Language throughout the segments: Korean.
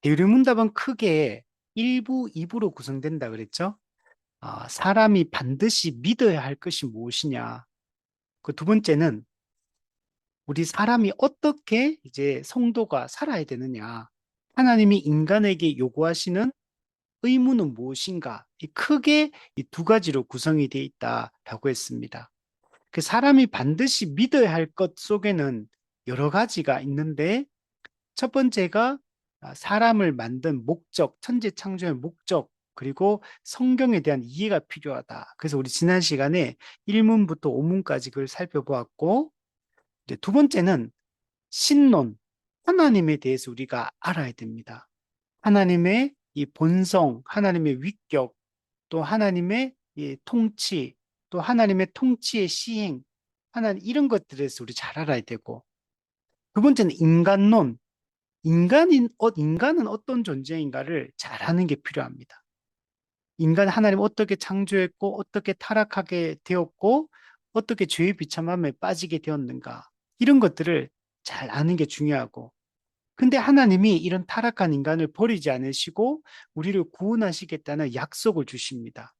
대리문답은 크게 1부, 2부로 구성된다 그랬죠? 사람이 반드시 믿어야 할 것이 무엇이냐. 그 두 번째는 우리 사람이 어떻게 이제 성도가 살아야 되느냐. 하나님이 인간에게 요구하시는 의무는 무엇인가? 크게 이 두 가지로 구성이 되어 있다라고 했습니다. 그 사람이 반드시 믿어야 할 것 속에는 여러 가지가 있는데 첫 번째가 사람을 만든 목적, 천지 창조의 목적, 그리고 성경에 대한 이해가 필요하다. 그래서 우리 지난 시간에 1문부터 5문까지 그걸 살펴보았고, 이제 두 번째는 신론, 하나님에 대해서 우리가 알아야 됩니다. 하나님의 이 본성, 하나님의 위격, 또 하나님의 이 통치, 또 하나님의 통치의 시행, 하나님 이런 것들에 대해서 우리 잘 알아야 되고, 두 번째는 인간론, 인간은 어떤 존재인가를 잘 아는 게 필요합니다. 인간 하나님 어떻게 창조했고, 어떻게 타락하게 되었고, 어떻게 죄의 비참함에 빠지게 되었는가. 이런 것들을 잘 아는 게 중요하고, 근데 하나님이 이런 타락한 인간을 버리지 않으시고, 우리를 구원하시겠다는 약속을 주십니다.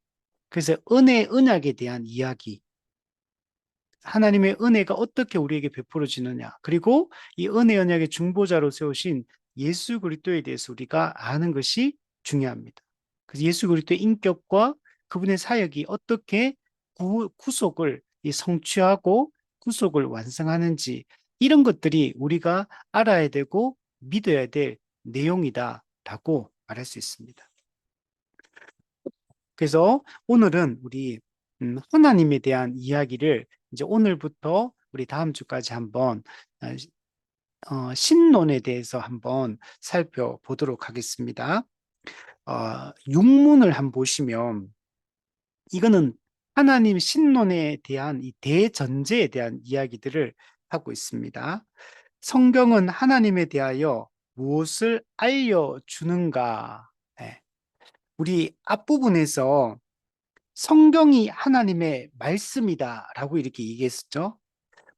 그래서 언약에 대한 이야기, 하나님의 은혜가 어떻게 우리에게 베풀어지느냐, 그리고 이 은혜 언약의 중보자로 세우신 예수 그리스도에 대해서 우리가 아는 것이 중요합니다. 그래서 예수 그리스도의 인격과 그분의 사역이 어떻게 구속을 성취하고 구속을 완성하는지 이런 것들이 우리가 알아야 되고 믿어야 될 내용이다라고 말할 수 있습니다. 그래서 오늘은 우리 하나님에 대한 이야기를 이제 오늘부터 우리 다음 주까지 한번 신론에 대해서 한번 살펴보도록 하겠습니다. 육문을 한번 보시면 이거는 하나님 신론에 대한 이 대전제에 대한 이야기들을 하고 있습니다. 성경은 하나님에 대하여 무엇을 알려주는가? 네. 우리 앞부분에서 성경이 하나님의 말씀이다라고 이렇게 얘기했었죠.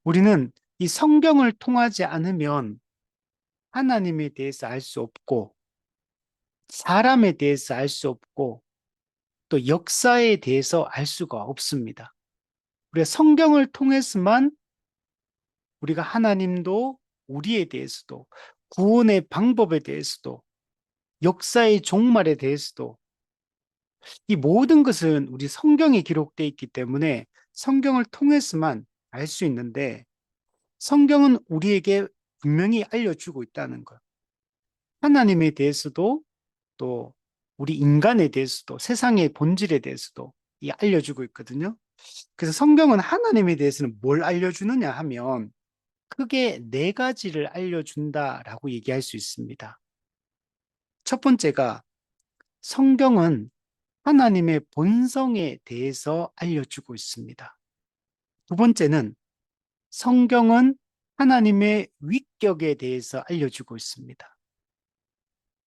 우리는 이 성경을 통하지 않으면 하나님에 대해서 알 수 없고, 사람에 대해서 알 수 없고, 또 역사에 대해서 알 수가 없습니다. 우리가 성경을 통해서만 우리가 하나님도 우리에 대해서도 구원의 방법에 대해서도 역사의 종말에 대해서도 이 모든 것은 우리 성경에 기록되어 있기 때문에 성경을 통해서만 알 수 있는데 성경은 우리에게 분명히 알려주고 있다는 것. 하나님에 대해서도 또 우리 인간에 대해서도 세상의 본질에 대해서도 알려주고 있거든요. 그래서 성경은 하나님에 대해서는 뭘 알려주느냐 하면 크게 네 가지를 알려준다라고 얘기할 수 있습니다. 첫 번째가 성경은 하나님의 본성에 대해서 알려주고 있습니다. 두 번째는 성경은 하나님의 위격에 대해서 알려주고 있습니다.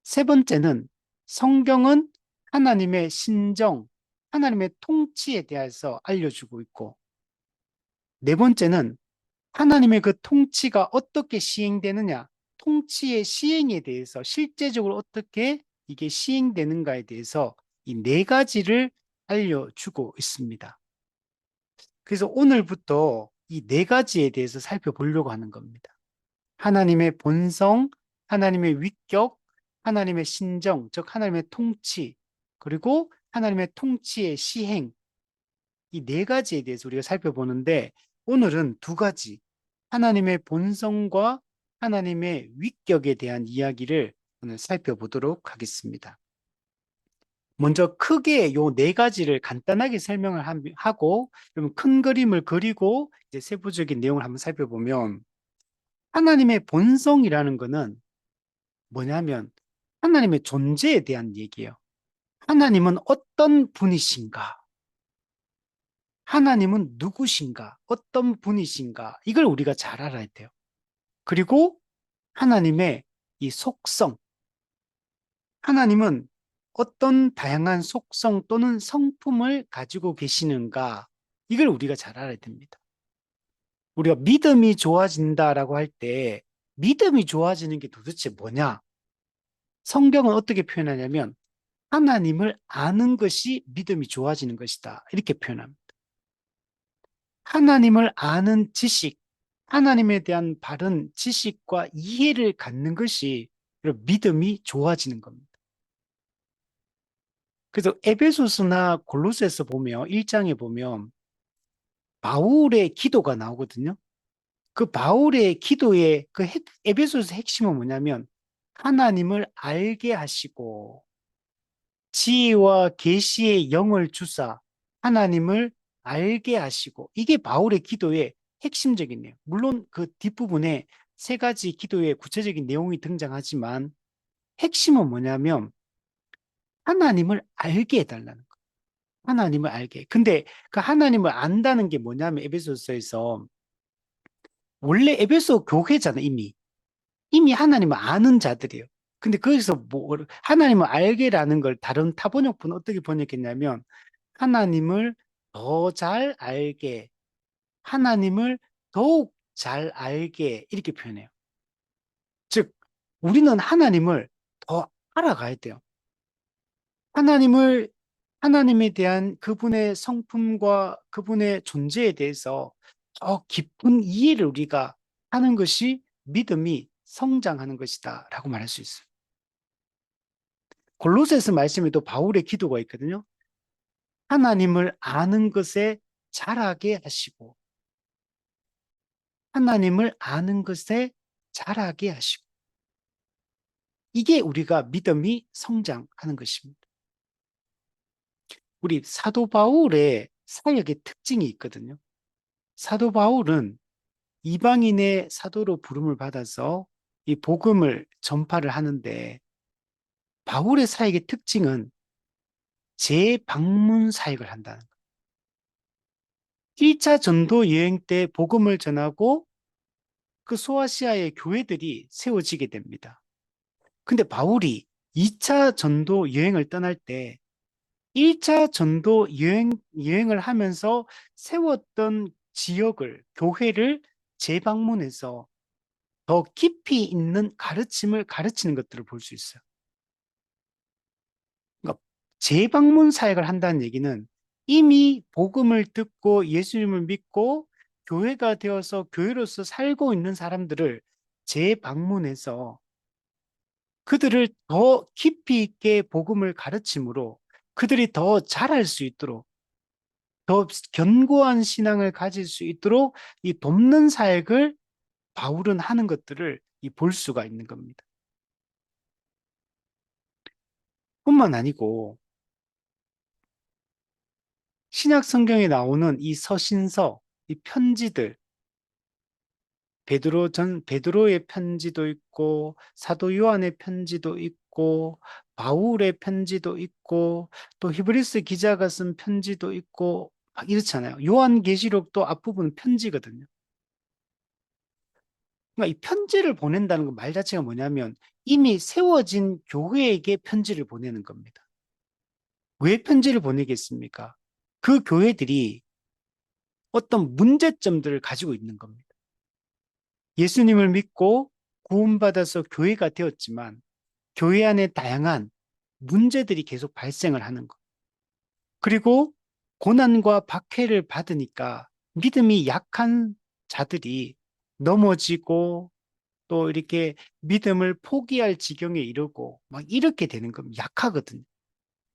세 번째는 성경은 하나님의 신정, 하나님의 통치에 대해서 알려주고 있고, 네 번째는 하나님의 그 통치가 어떻게 시행되느냐, 통치의 시행에 대해서 실제적으로 어떻게 이게 시행되는가에 대해서 이 네 가지를 알려주고 있습니다. 그래서 오늘부터 이 네 가지에 대해서 살펴보려고 하는 겁니다. 하나님의 본성, 하나님의 위격, 하나님의 신정, 즉 하나님의 통치, 그리고 하나님의 통치의 시행, 이 네 가지에 대해서 우리가 살펴보는데 오늘은 두 가지, 하나님의 본성과 하나님의 위격에 대한 이야기를 오늘 살펴보도록 하겠습니다. 먼저 크게 요 네 가지를 간단하게 설명을 하고 큰 그림을 그리고 이제 세부적인 내용을 한번 살펴보면 하나님의 본성이라는 것은 뭐냐면 하나님의 존재에 대한 얘기예요. 하나님은 어떤 분이신가? 하나님은 누구신가? 어떤 분이신가? 이걸 우리가 잘 알아야 돼요. 그리고 하나님의 이 속성, 하나님은 어떤 다양한 속성 또는 성품을 가지고 계시는가? 이걸 우리가 잘 알아야 됩니다. 우리가 믿음이 좋아진다라고 할 때 믿음이 좋아지는 게 도대체 뭐냐? 성경은 어떻게 표현하냐면 하나님을 아는 것이 믿음이 좋아지는 것이다. 이렇게 표현합니다. 하나님을 아는 지식, 하나님에 대한 바른 지식과 이해를 갖는 것이 믿음이 좋아지는 겁니다. 그래서 에베소서나 골로새서 보면 1장에 보면 바울의 기도가 나오거든요. 그 바울의 기도의 에베소서 핵심은 뭐냐면 하나님을 알게 하시고 지혜와 계시의 영을 주사 하나님을 알게 하시고 이게 바울의 기도의 핵심적인 내용. 물론 그 뒷부분에 세 가지 기도의 구체적인 내용이 등장하지만 핵심은 뭐냐면 하나님을 알게 해달라는 거예요. 하나님을 알게. 근데 그 하나님을 안다는 게 뭐냐면 에베소서에서 원래 에베소 교회잖아 이미. 이미 하나님을 아는 자들이에요. 근데 거기서 뭐 하나님을 알게라는 걸 다른 타번역본은 어떻게 번역했냐면 하나님을 더 잘 알게, 하나님을 더욱 잘 알게 이렇게 표현해요. 즉 우리는 하나님을 더 알아가야 돼요. 하나님을 하나님에 대한 그분의 성품과 그분의 존재에 대해서 더 깊은 이해를 우리가 하는 것이 믿음이 성장하는 것이다라고 말할 수 있어요. 골로새서 말씀에도 바울의 기도가 있거든요. 하나님을 아는 것에 자라게 하시고 하나님을 아는 것에 자라게 하시고 이게 우리가 믿음이 성장하는 것입니다. 우리 사도 바울의 사역의 특징이 있거든요. 사도 바울은 이방인의 사도로 부름을 받아서 이 복음을 전파를 하는데 바울의 사역의 특징은 재방문 사역을 한다는 거예요. 1차 전도 여행 때 복음을 전하고 그 소아시아의 교회들이 세워지게 됩니다. 근데 바울이 2차 전도 여행을 떠날 때 1차 전도 여행을 하면서 세웠던 지역을, 교회를 재방문해서 더 깊이 있는 가르침을 가르치는 것들을 볼 수 있어요. 그러니까 재방문 사역을 한다는 얘기는 이미 복음을 듣고 예수님을 믿고 교회가 되어서 교회로서 살고 있는 사람들을 재방문해서 그들을 더 깊이 있게 복음을 가르침으로 그들이 더 잘할 수 있도록 더 견고한 신앙을 가질 수 있도록 이 돕는 사역을 바울은 하는 것들을 볼 수가 있는 겁니다. 뿐만 아니고 신약 성경에 나오는 이 서신서, 이 편지들, 베드로의 편지도 있고 사도 요한의 편지도 있고 바울의 편지도 있고 또 히브리스 기자가 쓴 편지도 있고 막 이렇잖아요. 요한계시록도 앞부분은 편지거든요. 그러니까 이 편지를 보낸다는 말 자체가 뭐냐면 이미 세워진 교회에게 편지를 보내는 겁니다. 왜 편지를 보내겠습니까? 그 교회들이 어떤 문제점들을 가지고 있는 겁니다. 예수님을 믿고 구원받아서 교회가 되었지만 교회 안에 다양한 문제들이 계속 발생을 하는 것. 그리고 고난과 박해를 받으니까 믿음이 약한 자들이 넘어지고 또 이렇게 믿음을 포기할 지경에 이르고 막 이렇게 되는 겁니다. 약하거든요.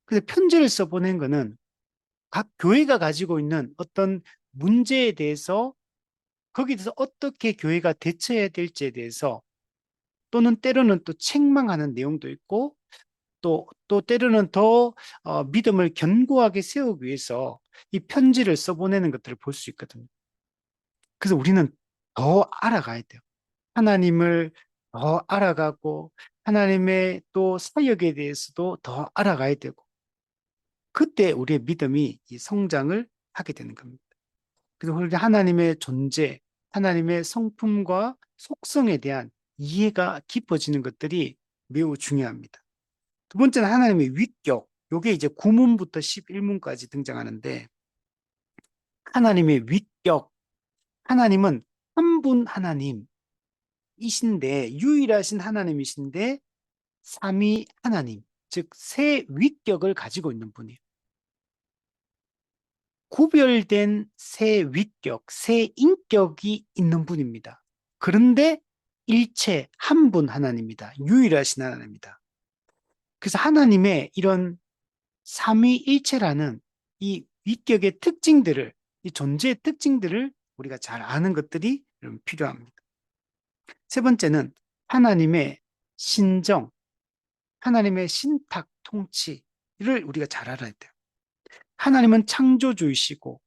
그래서 편지를 써보낸 거는 각 교회가 가지고 있는 어떤 문제에 대해서 거기에 대해서 어떻게 교회가 대처해야 될지에 대해서 또는 때로는 또 책망하는 내용도 있고 또 때로는 더 믿음을 견고하게 세우기 위해서 이 편지를 써보내는 것들을 볼 수 있거든요. 그래서 우리는 더 알아가야 돼요. 하나님을 더 알아가고 하나님의 또 사역에 대해서도 더 알아가야 되고 그때 우리의 믿음이 이 성장을 하게 되는 겁니다. 그래서 우리 하나님의 존재, 하나님의 성품과 속성에 대한 이해가 깊어지는 것들이 매우 중요합니다. 두 번째는 하나님의 위격. 요게 이제 9문부터 11문까지 등장하는데 하나님의 위격. 하나님은 한 분 하나님이신데 유일하신 하나님이신데 삼위 하나님, 즉 세 위격을 가지고 있는 분이에요. 구별된 세 위격, 세 인격이 있는 분입니다. 그런데 일체 한 분 하나님입니다. 유일하신 하나님입니다. 그래서 하나님의 이런 삼위일체라는 이 위격의 특징들을, 이 존재의 특징들을 우리가 잘 아는 것들이 필요합니다. 세 번째는 하나님의 신정, 하나님의 신탁 통치를 우리가 잘 알아야 돼요. 하나님은 창조주이시고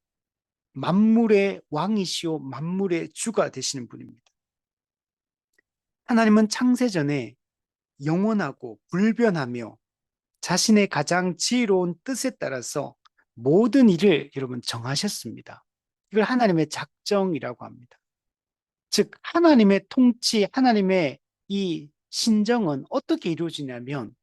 만물의 왕이시오 만물의 주가 되시는 분입니다. 하나님은 창세전에 영원하고 불변하며 자신의 가장 지혜로운 뜻에 따라서 모든 일을 여러분 정하셨습니다. 이걸 하나님의 작정이라고 합니다. 즉 하나님의 통치, 하나님의 이 신정은 어떻게 이루어지냐면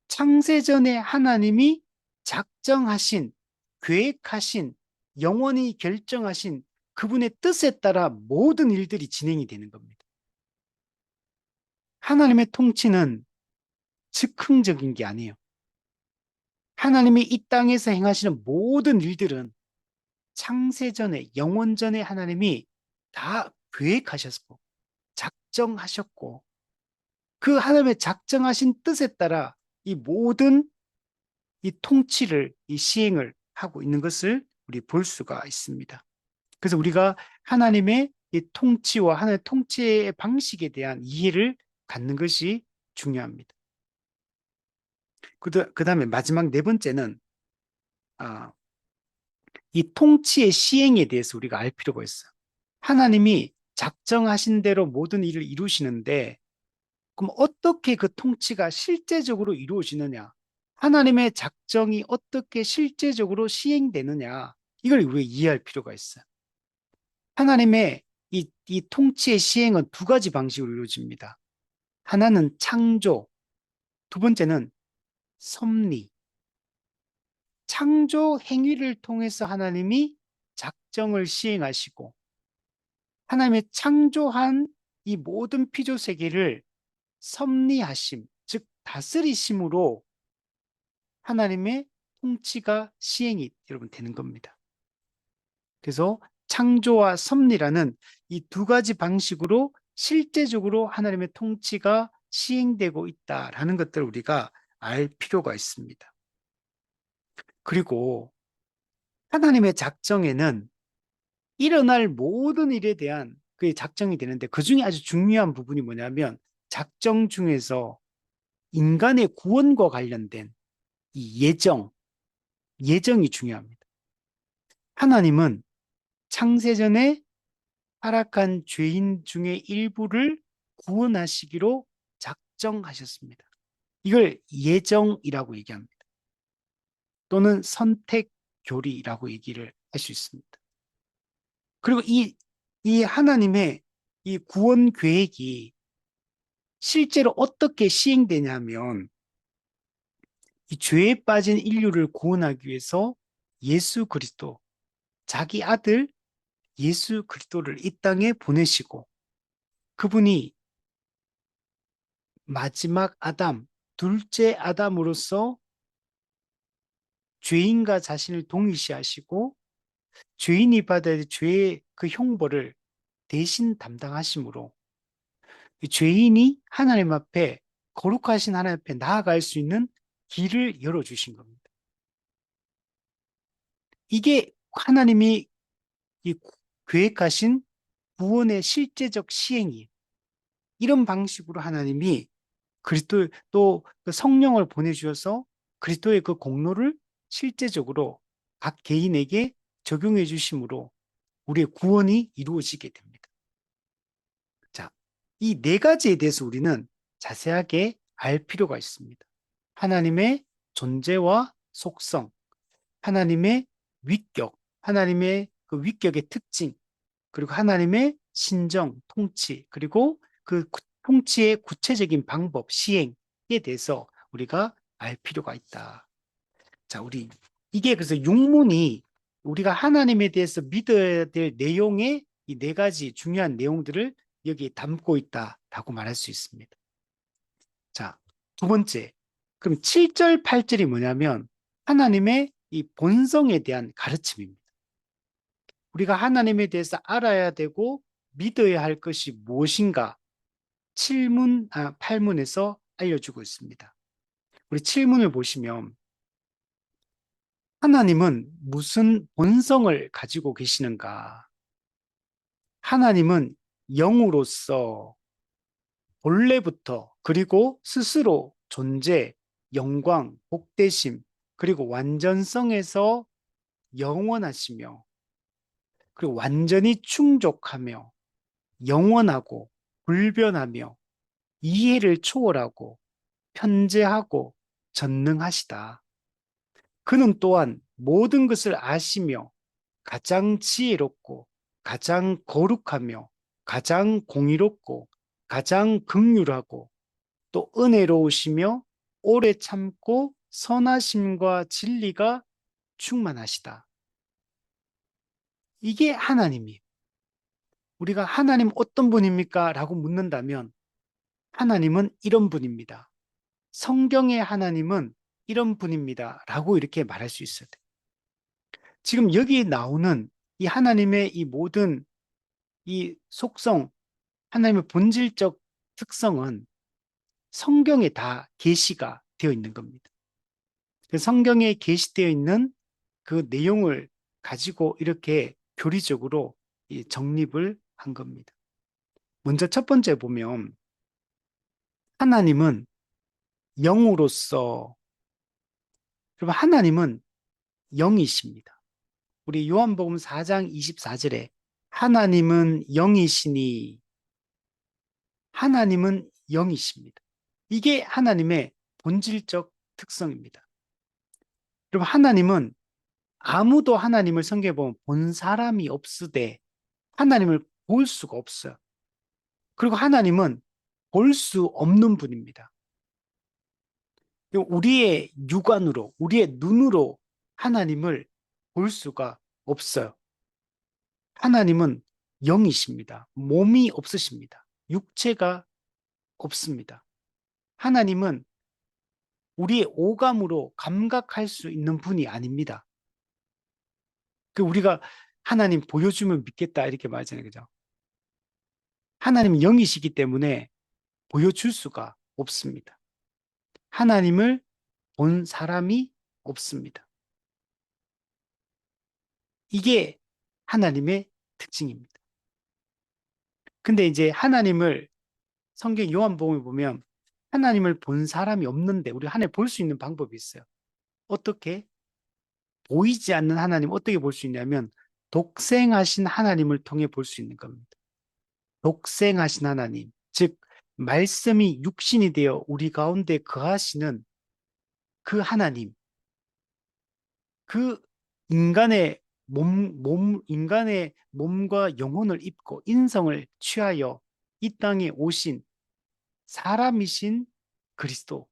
창세전에 하나님이 작정하신, 계획하신, 영원히 결정하신 그분의 뜻에 따라 모든 일들이 진행이 되는 겁니다. 하나님의 통치는 즉흥적인 게 아니에요. 하나님이 이 땅에서 행하시는 모든 일들은 창세전에, 영원전에 하나님이 다 계획하셨고, 작정하셨고, 그 하나님의 작정하신 뜻에 따라 이 모든 이 통치를, 이 시행을 하고 있는 것을 우리 볼 수가 있습니다. 그래서 우리가 하나님의 이 통치와 하나님의 통치의 방식에 대한 이해를 갖는 것이 중요합니다. 그 다음에 마지막 네 번째는, 이 통치의 시행에 대해서 우리가 알 필요가 있어요. 하나님이 작정하신 대로 모든 일을 이루시는데, 그럼 어떻게 그 통치가 실제적으로 이루어지느냐? 하나님의 작정이 어떻게 실제적으로 시행되느냐? 이걸 우리가 이해할 필요가 있어요. 하나님의 이 통치의 시행은 두 가지 방식으로 이루어집니다. 하나는 창조, 두 번째는 섭리. 창조 행위를 통해서 하나님이 작정을 시행하시고, 하나님의 창조한 이 모든 피조 세계를 섭리하심, 즉 다스리심으로 하나님의 통치가 시행이 여러분 되는 겁니다. 그래서 창조와 섭리라는 이 두 가지 방식으로 실제적으로 하나님의 통치가 시행되고 있다라는 것들을 우리가 알 필요가 있습니다. 그리고 하나님의 작정에는 일어날 모든 일에 대한 그 작정이 되는데 그 중에 아주 중요한 부분이 뭐냐면 작정 중에서 인간의 구원과 관련된 이 예정이 중요합니다. 하나님은 창세전에 타락한 죄인 중에 일부를 구원하시기로 작정하셨습니다. 이걸 예정이라고 얘기합니다. 또는 선택교리라고 얘기를 할 수 있습니다. 그리고 이 하나님의 이 구원 계획이 실제로 어떻게 시행되냐면 이 죄에 빠진 인류를 구원하기 위해서 예수 그리스도, 자기 아들 예수 그리스도를 이 땅에 보내시고 그분이 마지막 아담, 둘째 아담으로서 죄인과 자신을 동일시하시고 죄인이 받아야 될 죄의 그 형벌을 대신 담당하심으로 죄인이 하나님 앞에 거룩하신 하나님 앞에 나아갈 수 있는 길을 열어주신 겁니다. 이게 하나님이 이 계획하신 구원의 실제적 시행이에요. 이런 방식으로 하나님이 그리스도 또 그 성령을 보내주셔서 그리스도의 그 공로를 실제적으로 각 개인에게 적용해 주심으로 우리의 구원이 이루어지게 됩니다. 자, 이 네 가지에 대해서 우리는 자세하게 알 필요가 있습니다. 하나님의 존재와 속성, 하나님의 위격, 하나님의 그 위격의 특징, 그리고 하나님의 신정, 통치, 그리고 그 통치의 구체적인 방법, 시행에 대해서 우리가 알 필요가 있다. 자, 이게 그래서 육문이 우리가 하나님에 대해서 믿어야 될 내용의 이 네 가지 중요한 내용들을 여기에 담고 있다라고 말할 수 있습니다. 자, 두 번째, 그럼 7절, 8절이 뭐냐면 하나님의 이 본성에 대한 가르침입니다. 우리가 하나님에 대해서 알아야 되고 믿어야 할 것이 무엇인가 8문에서 알려주고 있습니다. 우리 7문을 보시면 하나님은 무슨 본성을 가지고 계시는가? 하나님은 영으로서 본래부터 그리고 스스로 존재, 영광, 복되심, 그리고 완전성에서 영원하시며 그리고 완전히 충족하며 영원하고 불변하며 이해를 초월하고 편재하고 전능하시다. 그는 또한 모든 것을 아시며 가장 지혜롭고 가장 거룩하며 가장 공의롭고 가장 긍휼하고 또 은혜로우시며 오래 참고 선하심과 진리가 충만하시다. 이게 하나님이에요. 우리가 하나님 어떤 분입니까? 라고 묻는다면 하나님은 이런 분입니다. 성경의 하나님은 이런 분입니다. 라고 이렇게 말할 수 있어야 돼요. 지금 여기 나오는 이 하나님의 이 모든 이 속성, 하나님의 본질적 특성은 성경에 다 계시가 되어 있는 겁니다. 성경에 계시되어 있는 그 내용을 가지고 이렇게 교리적으로 정립을 한 겁니다. 먼저 첫 번째 보면 하나님은 영으로서, 그리고 하나님은 영이십니다. 우리 요한복음 4장 24절에 하나님은 영이시니 하나님은 영이십니다. 이게 하나님의 본질적 특성입니다. 그리고 하나님은 아무도 하나님을 성경에 보면 본 사람이 없으되 하나님을 볼 수가 없어요. 그리고 하나님은 볼 수 없는 분입니다. 우리의 육안으로, 우리의 눈으로 하나님을 볼 수가 없어요. 하나님은 영이십니다. 몸이 없으십니다. 육체가 없습니다. 하나님은 우리의 오감으로 감각할 수 있는 분이 아닙니다. 우리가 하나님 보여주면 믿겠다 이렇게 말하잖아요. 그죠? 하나님은 영이시기 때문에 보여줄 수가 없습니다. 하나님을 본 사람이 없습니다. 이게 하나님의 특징입니다. 근데 이제 하나님을 성경 요한복음에 보면 하나님을 본 사람이 없는데 우리 하나님 볼 수 있는 방법이 있어요. 어떻게? 보이지 않는 하나님 어떻게 볼 수 있냐면 독생하신 하나님을 통해 볼 수 있는 겁니다. 독생하신 하나님, 즉 말씀이 육신이 되어 우리 가운데 거하시는 그 하나님, 그 인간의 인간의 몸과 영혼을 입고 인성을 취하여 이 땅에 오신 사람이신 그리스도,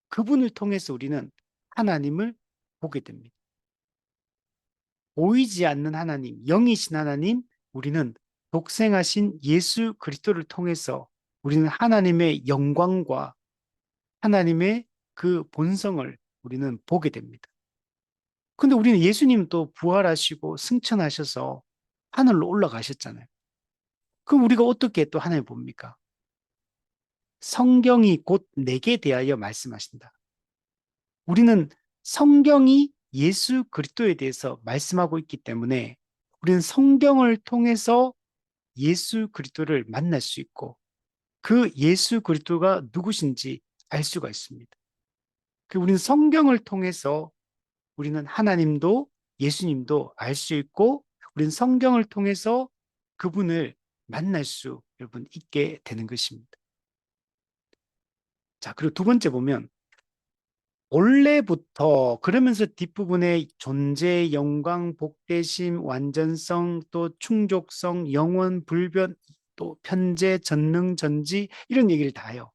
그분을 통해서 우리는 하나님을 보게 됩니다. 보이지 않는 하나님, 영이신 하나님, 우리는 독생하신 예수 그리스도를 통해서 우리는 하나님의 영광과 하나님의 그 본성을 우리는 보게 됩니다. 근데 우리는 예수님 또 부활하시고 승천하셔서 하늘로 올라가셨잖아요. 그럼 우리가 어떻게 또 하나님 봅니까? 성경이 곧 내게 대하여 말씀하신다. 우리는 성경이 예수 그리스도에 대해서 말씀하고 있기 때문에 우리는 성경을 통해서 예수 그리스도를 만날 수 있고 그 예수 그리스도가 누구신지 알 수가 있습니다. 우리는 성경을 통해서 우리는 하나님도 예수님도 알 수 있고 우리는 성경을 통해서 그분을 만날 수 여러분 있게 되는 것입니다. 자, 그리고 두 번째 보면 원래부터 그러면서 뒷부분에 존재, 영광, 복되심, 완전성, 또 충족성, 영원, 불변, 또 편재, 전능, 전지 이런 얘기를 다 해요.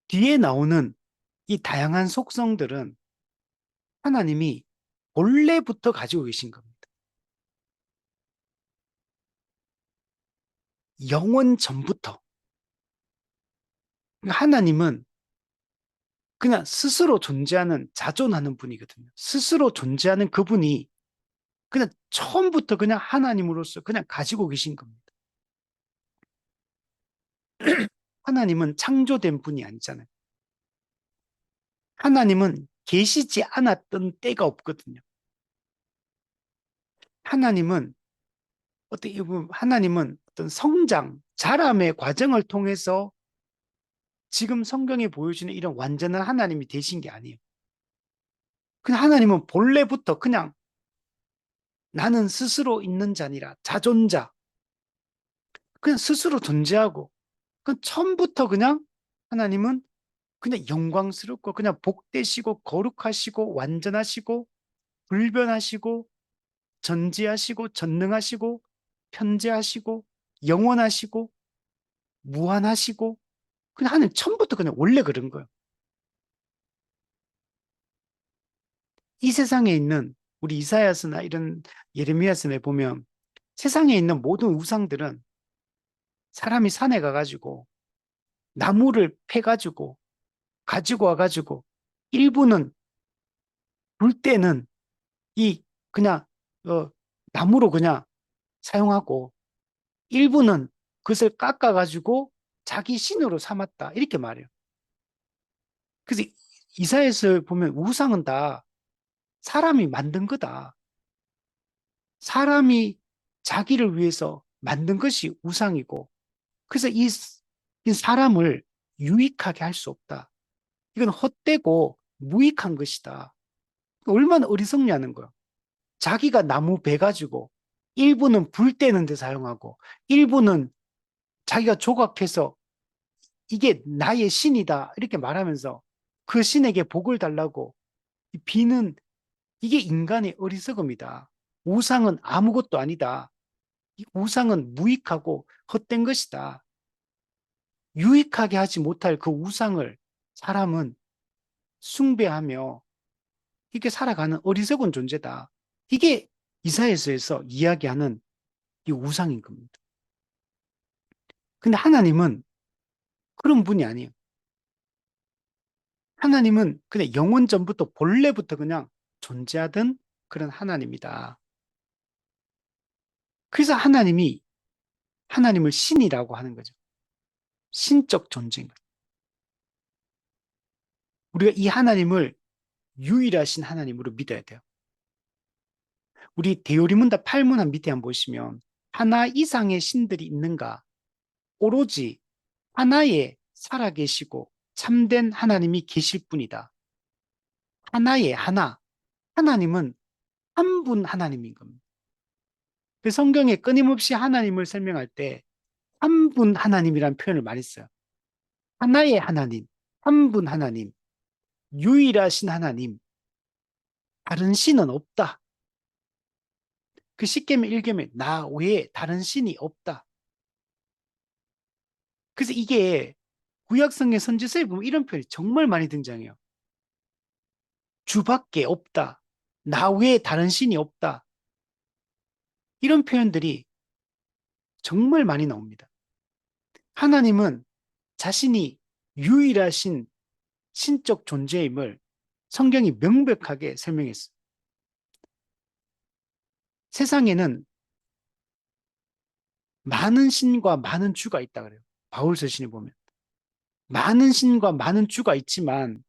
뒤에 나오는 이 다양한 속성들은 하나님이 원래부터 가지고 계신 겁니다. 영원 전부터. 하나님은 그냥 스스로 존재하는, 자존하는 분이거든요. 스스로 존재하는 그분이 그냥 처음부터 그냥 하나님으로서 그냥 가지고 계신 겁니다. 하나님은 창조된 분이 아니잖아요. 하나님은 계시지 않았던 때가 없거든요. 하나님은 어떻게 보면 하나님은 어떤 성장, 자람의 과정을 통해서 지금 성경에 보여주는 이런 완전한 하나님이 되신 게 아니에요. 그냥 하나님은 본래부터 그냥 나는 스스로 있는 자니라, 자존자, 그냥 스스로 존재하고, 그 처음부터 그냥 하나님은 그냥 영광스럽고 그냥 복되시고 거룩하시고 완전하시고 불변하시고 전지하시고 전능하시고 편재하시고 영원하시고 무한하시고 그냥 하나님 처음부터 그냥 원래 그런 거예요. 이 세상에 있는 우리 이사야서나 이런 예레미야서에 보면 세상에 있는 모든 우상들은 사람이 산에 가가지고 나무를 패가지고 가지고 와가지고 일부는 불 때는 이 그냥 나무로 그냥 사용하고 일부는 그것을 깎아가지고 자기 신으로 삼았다 이렇게 말해요. 그래서 이사야서 보면 우상은 다 사람이 만든 거다. 사람이 자기를 위해서 만든 것이 우상이고 그래서 이 사람을 유익하게 할 수 없다. 이건 헛되고 무익한 것이다. 얼마나 어리석냐는 거야. 자기가 나무 베 가지고 일부는 불 때는 데 사용하고 일부는 자기가 조각해서 이게 나의 신이다 이렇게 말하면서 그 신에게 복을 달라고 비는 이게 인간의 어리석음이다. 우상은 아무것도 아니다. 이 우상은 무익하고 헛된 것이다. 유익하게 하지 못할 그 우상을 사람은 숭배하며 이렇게 살아가는 어리석은 존재다. 이게 이사야서에서 이야기하는 이 우상인 겁니다. 근데 하나님은 그런 분이 아니에요. 하나님은 그냥 영원 전부터 본래부터 그냥 존재하던 그런 하나님이다. 그래서 하나님을 신이라고 하는 거죠. 신적 존재인 거죠. 우리가 이 하나님을 유일하신 하나님으로 믿어야 돼요. 우리 대요리문답 8문안 밑에 한번 보시면 하나 이상의 신들이 있는가? 오로지 하나에 살아계시고 참된 하나님이 계실 뿐이다. 하나에 하나. 하나님은 한 분 하나님인 겁니다. 그 성경에 끊임없이 하나님을 설명할 때 한 분 하나님이라는 표현을 많이 써요. 하나의 하나님, 한 분 하나님, 유일하신 하나님, 다른 신은 없다. 그 십계명 1계명 나 외에 다른 신이 없다. 그래서 이게 구약성의 선지서에 보면 이런 표현이 정말 많이 등장해요. 주밖에 없다. 나 외에 다른 신이 없다. 이런 표현들이 정말 많이 나옵니다. 하나님은 자신이 유일하신 신적 존재임을 성경이 명백하게 설명했어요. 세상에는 많은 신과 많은 주가 있다 그래요. 바울 서신에 보면. 많은 신과 많은 주가 있지만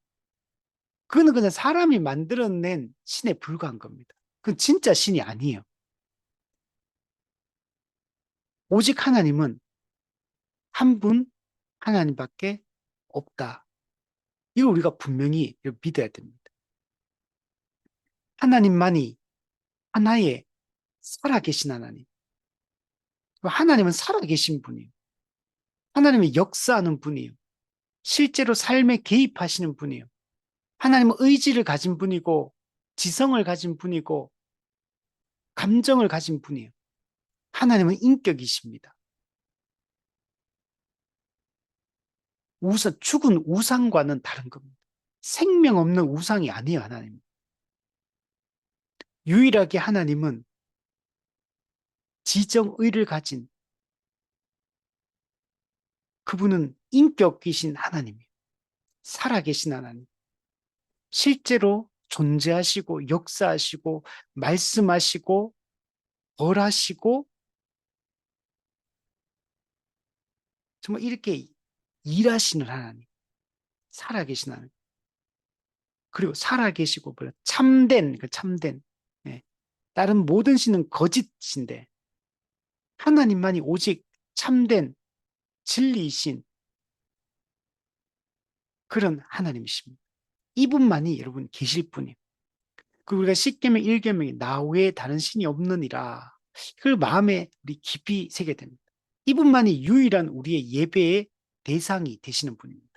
그거는 그냥 사람이 만들어낸 신에 불과한 겁니다. 그건 진짜 신이 아니에요. 오직 하나님은 한 분 하나님밖에 없다. 이걸 우리가 분명히 믿어야 됩니다. 하나님만이 하나의 살아계신 하나님. 하나님은 살아계신 분이에요. 하나님은 역사하는 분이에요. 실제로 삶에 개입하시는 분이에요. 하나님은 의지를 가진 분이고, 지성을 가진 분이고, 감정을 가진 분이에요. 하나님은 인격이십니다. 죽은 우상과는 다른 겁니다. 생명 없는 우상이 아니에요, 하나님. 유일하게 하나님은 지정의를 가진 그분은 인격이신 하나님이에요. 살아계신 하나님. 실제로 존재하시고 역사하시고 말씀하시고 벌하시고 정말 이렇게 일하시는 하나님, 살아계신 하나님. 그리고 살아계시고 참된 그 참된 예. 다른 모든 신은 거짓인데 하나님만이 오직 참된 진리이신 그런 하나님이십니다. 이분만이 여러분 계실 분이에요. 그 우리가 십계명 1계명에 나 외에 다른 신이 없느니라. 그걸 마음에 우리 깊이 새게 됩니다. 이분만이 유일한 우리의 예배의 대상이 되시는 분입니다.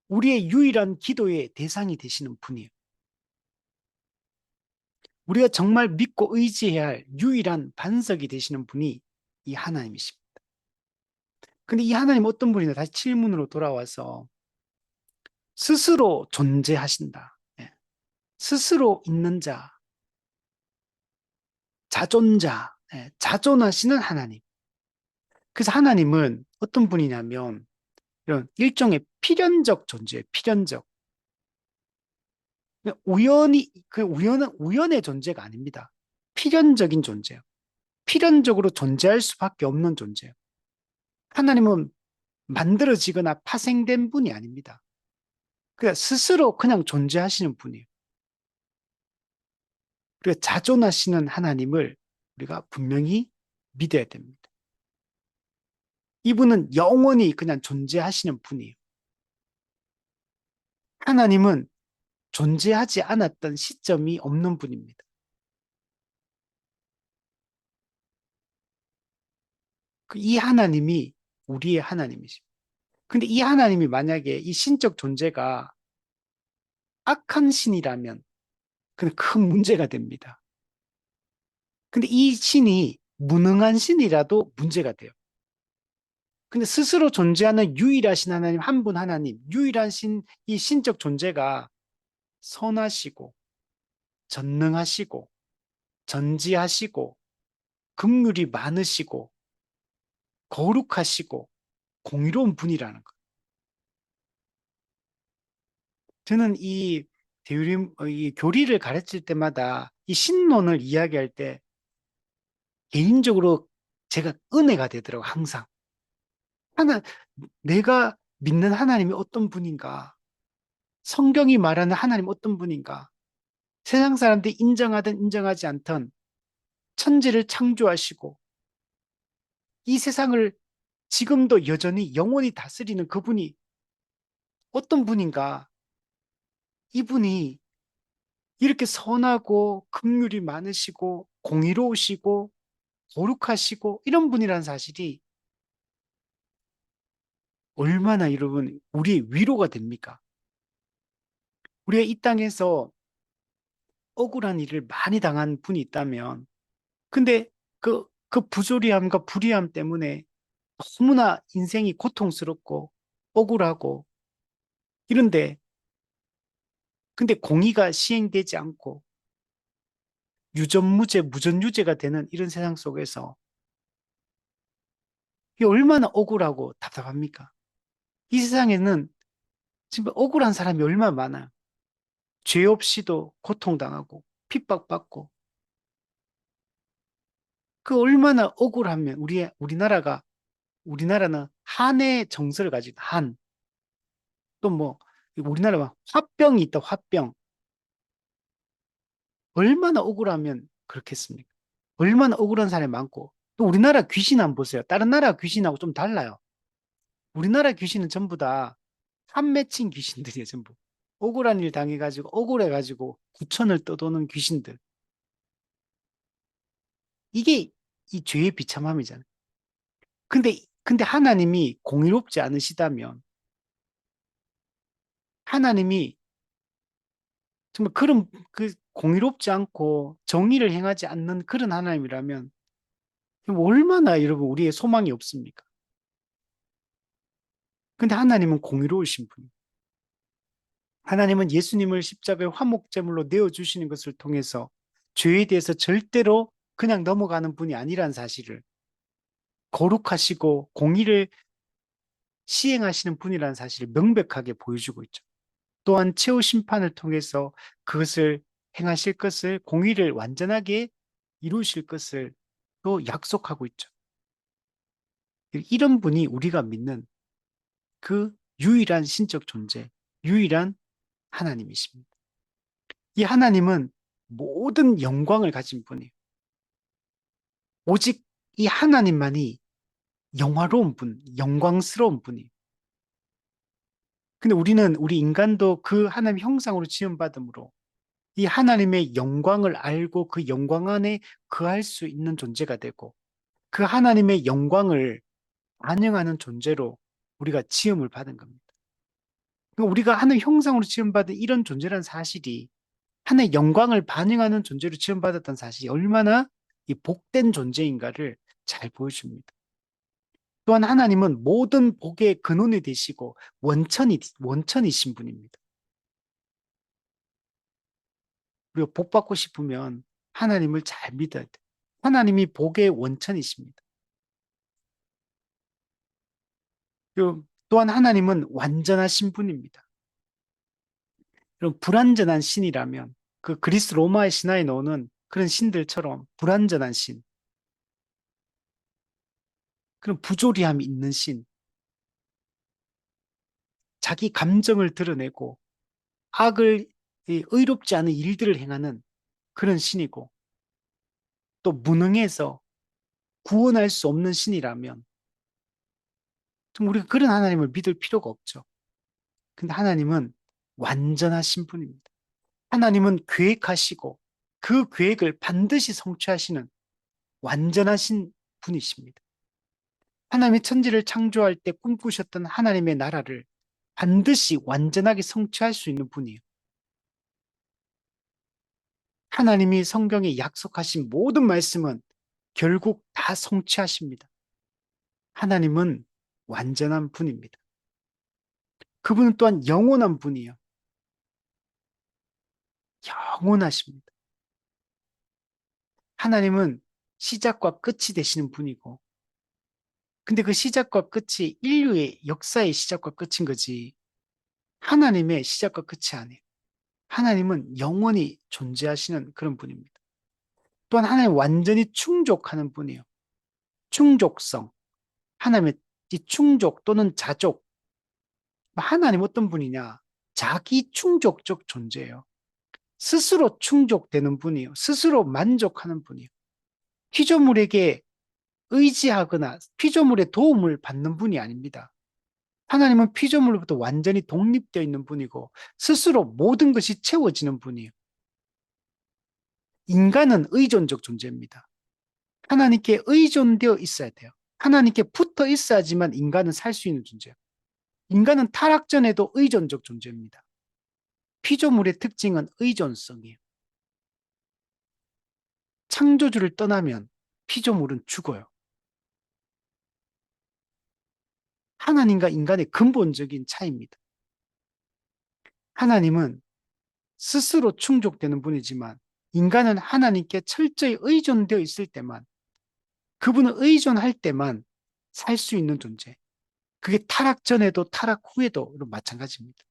우리의 유일한 기도의 대상이 되시는 분이에요. 우리가 정말 믿고 의지해야 할 유일한 반석이 되시는 분이 이 하나님이십니다. 근데 이 하나님 어떤 분이냐? 다시 질문으로 돌아와서 스스로 존재하신다. 예. 스스로 있는 자, 자존자, 예. 자존하시는 하나님. 그래서 하나님은 어떤 분이냐면 이런 일종의 필연적 존재예요. 필연적. 우연히 그 우연은 우연의 존재가 아닙니다. 필연적인 존재예요. 필연적으로 존재할 수밖에 없는 존재예요. 하나님은 만들어지거나 파생된 분이 아닙니다. 그냥 스스로 그냥 존재하시는 분이에요. 그리고 자존하시는 하나님을 우리가 분명히 믿어야 됩니다. 이분은 영원히 그냥 존재하시는 분이에요. 하나님은 존재하지 않았던 시점이 없는 분입니다. 이 하나님이 우리의 하나님이십니다. 근데 이 하나님이 만약에 이 신적 존재가 악한 신이라면 그건 큰 문제가 됩니다. 근데 이 신이 무능한 신이라도 문제가 돼요. 근데 스스로 존재하는 유일하신 하나님, 한 분 하나님, 유일한 신, 이 신적 존재가 선하시고, 전능하시고, 전지하시고, 긍휼이 많으시고, 거룩하시고, 공의로운 분이라는 것. 저는 이 대유림, 이 교리를 가르칠 때마다 이 신론을 이야기할 때 개인적으로 제가 은혜가 되더라고요, 항상. 하나, 내가 믿는 하나님이 어떤 분인가? 성경이 말하는 하나님 어떤 분인가? 세상 사람들이 인정하든 인정하지 않든 천지를 창조하시고 이 세상을 지금도 여전히 영원히 다스리는 그분이 어떤 분인가? 이분이 이렇게 선하고 긍휼이 많으시고 공의로우시고 거룩하시고 이런 분이라는 사실이 얼마나 여러분 우리 위로가 됩니까? 우리가 이 땅에서 억울한 일을 많이 당한 분이 있다면 근데 그 부조리함과 불의함 때문에 너무나 인생이 고통스럽고 억울하고 이런데 근데 공의가 시행되지 않고 유전무죄, 무전유죄가 되는 이런 세상 속에서 이게 얼마나 억울하고 답답합니까? 이 세상에는 지금 억울한 사람이 얼마나 많아요. 죄 없이도 고통당하고 핍박받고 그 얼마나 억울하면 우리나라는 한의 정서를 가지고 한 또 뭐 우리나라가 화병이 있다 화병 얼마나 억울하면 그렇겠습니까? 얼마나 억울한 사람이 많고 또 우리나라 귀신 한번 보세요. 다른 나라 귀신하고 좀 달라요. 우리나라 귀신은 전부 다 한 맺힌 귀신들이에요, 전부. 억울한 일 당해가지고 억울해가지고 구천을 떠도는 귀신들. 이게 이 죄의 비참함이잖아요. 근데 하나님이 공의롭지 않으시다면 하나님이 정말 그런 그 공의롭지 않고 정의를 행하지 않는 그런 하나님이라면 얼마나 여러분 우리의 소망이 없습니까? 근데 하나님은 공의로우신 분이에요. 하나님은 예수님을 십자가의 화목제물로 내어주시는 것을 통해서 죄에 대해서 절대로 그냥 넘어가는 분이 아니란 사실을 거룩하시고 공의를 시행하시는 분이라는 사실을 명백하게 보여주고 있죠. 또한 최후 심판을 통해서 그것을 행하실 것을 공의를 완전하게 이루실 것을 또 약속하고 있죠. 이런 분이 우리가 믿는 그 유일한 신적 존재, 유일한 하나님이십니다. 이 하나님은 모든 영광을 가진 분이에요. 오직 이 하나님만이 영화로운 분, 영광스러운 분이에요. 근데 우리 인간도 그 하나님 형상으로 지음받음으로 이 하나님의 영광을 알고 그 영광 안에 거할 수 있는 존재가 되고 그 하나님의 영광을 반영하는 존재로 우리가 지음을 받은 겁니다. 그러니까 우리가 하나님 형상으로 지음받은 이런 존재라는 사실이 하나의 영광을 반영하는 존재로 지음받았다는 사실이 얼마나 이 복된 존재인가를 잘 보여줍니다. 또한 하나님은 모든 복의 근원이 되시고 원천이신 분입니다. 우리가 복 받고 싶으면 하나님을 잘 믿어야 돼요. 하나님이 복의 원천이십니다. 그리고 또한 하나님은 완전하신 분입니다. 그럼 불완전한 신이라면 그 그리스 로마의 신화에 나오는 그런 신들처럼 불완전한 신, 그런 부조리함이 있는 신, 자기 감정을 드러내고 악을 의롭지 않은 일들을 행하는 그런 신이고 또 무능해서 구원할 수 없는 신이라면 좀 우리가 그런 하나님을 믿을 필요가 없죠. 근데 하나님은 완전하신 분입니다. 하나님은 계획하시고 그 계획을 반드시 성취하시는 완전하신 분이십니다. 하나님이 천지를 창조할 때 꿈꾸셨던 하나님의 나라를 반드시 완전하게 성취할 수 있는 분이에요. 하나님이 성경에 약속하신 모든 말씀은 결국 다 성취하십니다. 하나님은 완전한 분입니다. 그분은 또한 영원한 분이에요. 영원하십니다. 하나님은 시작과 끝이 되시는 분이고, 근데 그 시작과 끝이 인류의 역사의 시작과 끝인 거지, 하나님의 시작과 끝이 아니에요. 하나님은 영원히 존재하시는 그런 분입니다. 또한 하나님 완전히 충족하는 분이에요. 충족성. 하나님의 이 충족 또는 자족. 하나님 어떤 분이냐? 자기 충족적 존재예요. 스스로 충족되는 분이에요. 스스로 만족하는 분이에요. 피조물에게 의지하거나 피조물의 도움을 받는 분이 아닙니다. 하나님은 피조물로부터 완전히 독립되어 있는 분이고 스스로 모든 것이 채워지는 분이에요. 인간은 의존적 존재입니다. 하나님께 의존되어 있어야 돼요. 하나님께 붙어 있어야지만 인간은 살 수 있는 존재예요. 인간은 타락 전에도 의존적 존재입니다. 피조물의 특징은 의존성이에요. 창조주를 떠나면 피조물은 죽어요. 하나님과 인간의 근본적인 차이입니다. 하나님은 스스로 충족되는 분이지만 인간은 하나님께 철저히 의존되어 있을 때만, 그분을 의존할 때만 살 수 있는 존재. 그게 타락 전에도 타락 후에도 마찬가지입니다.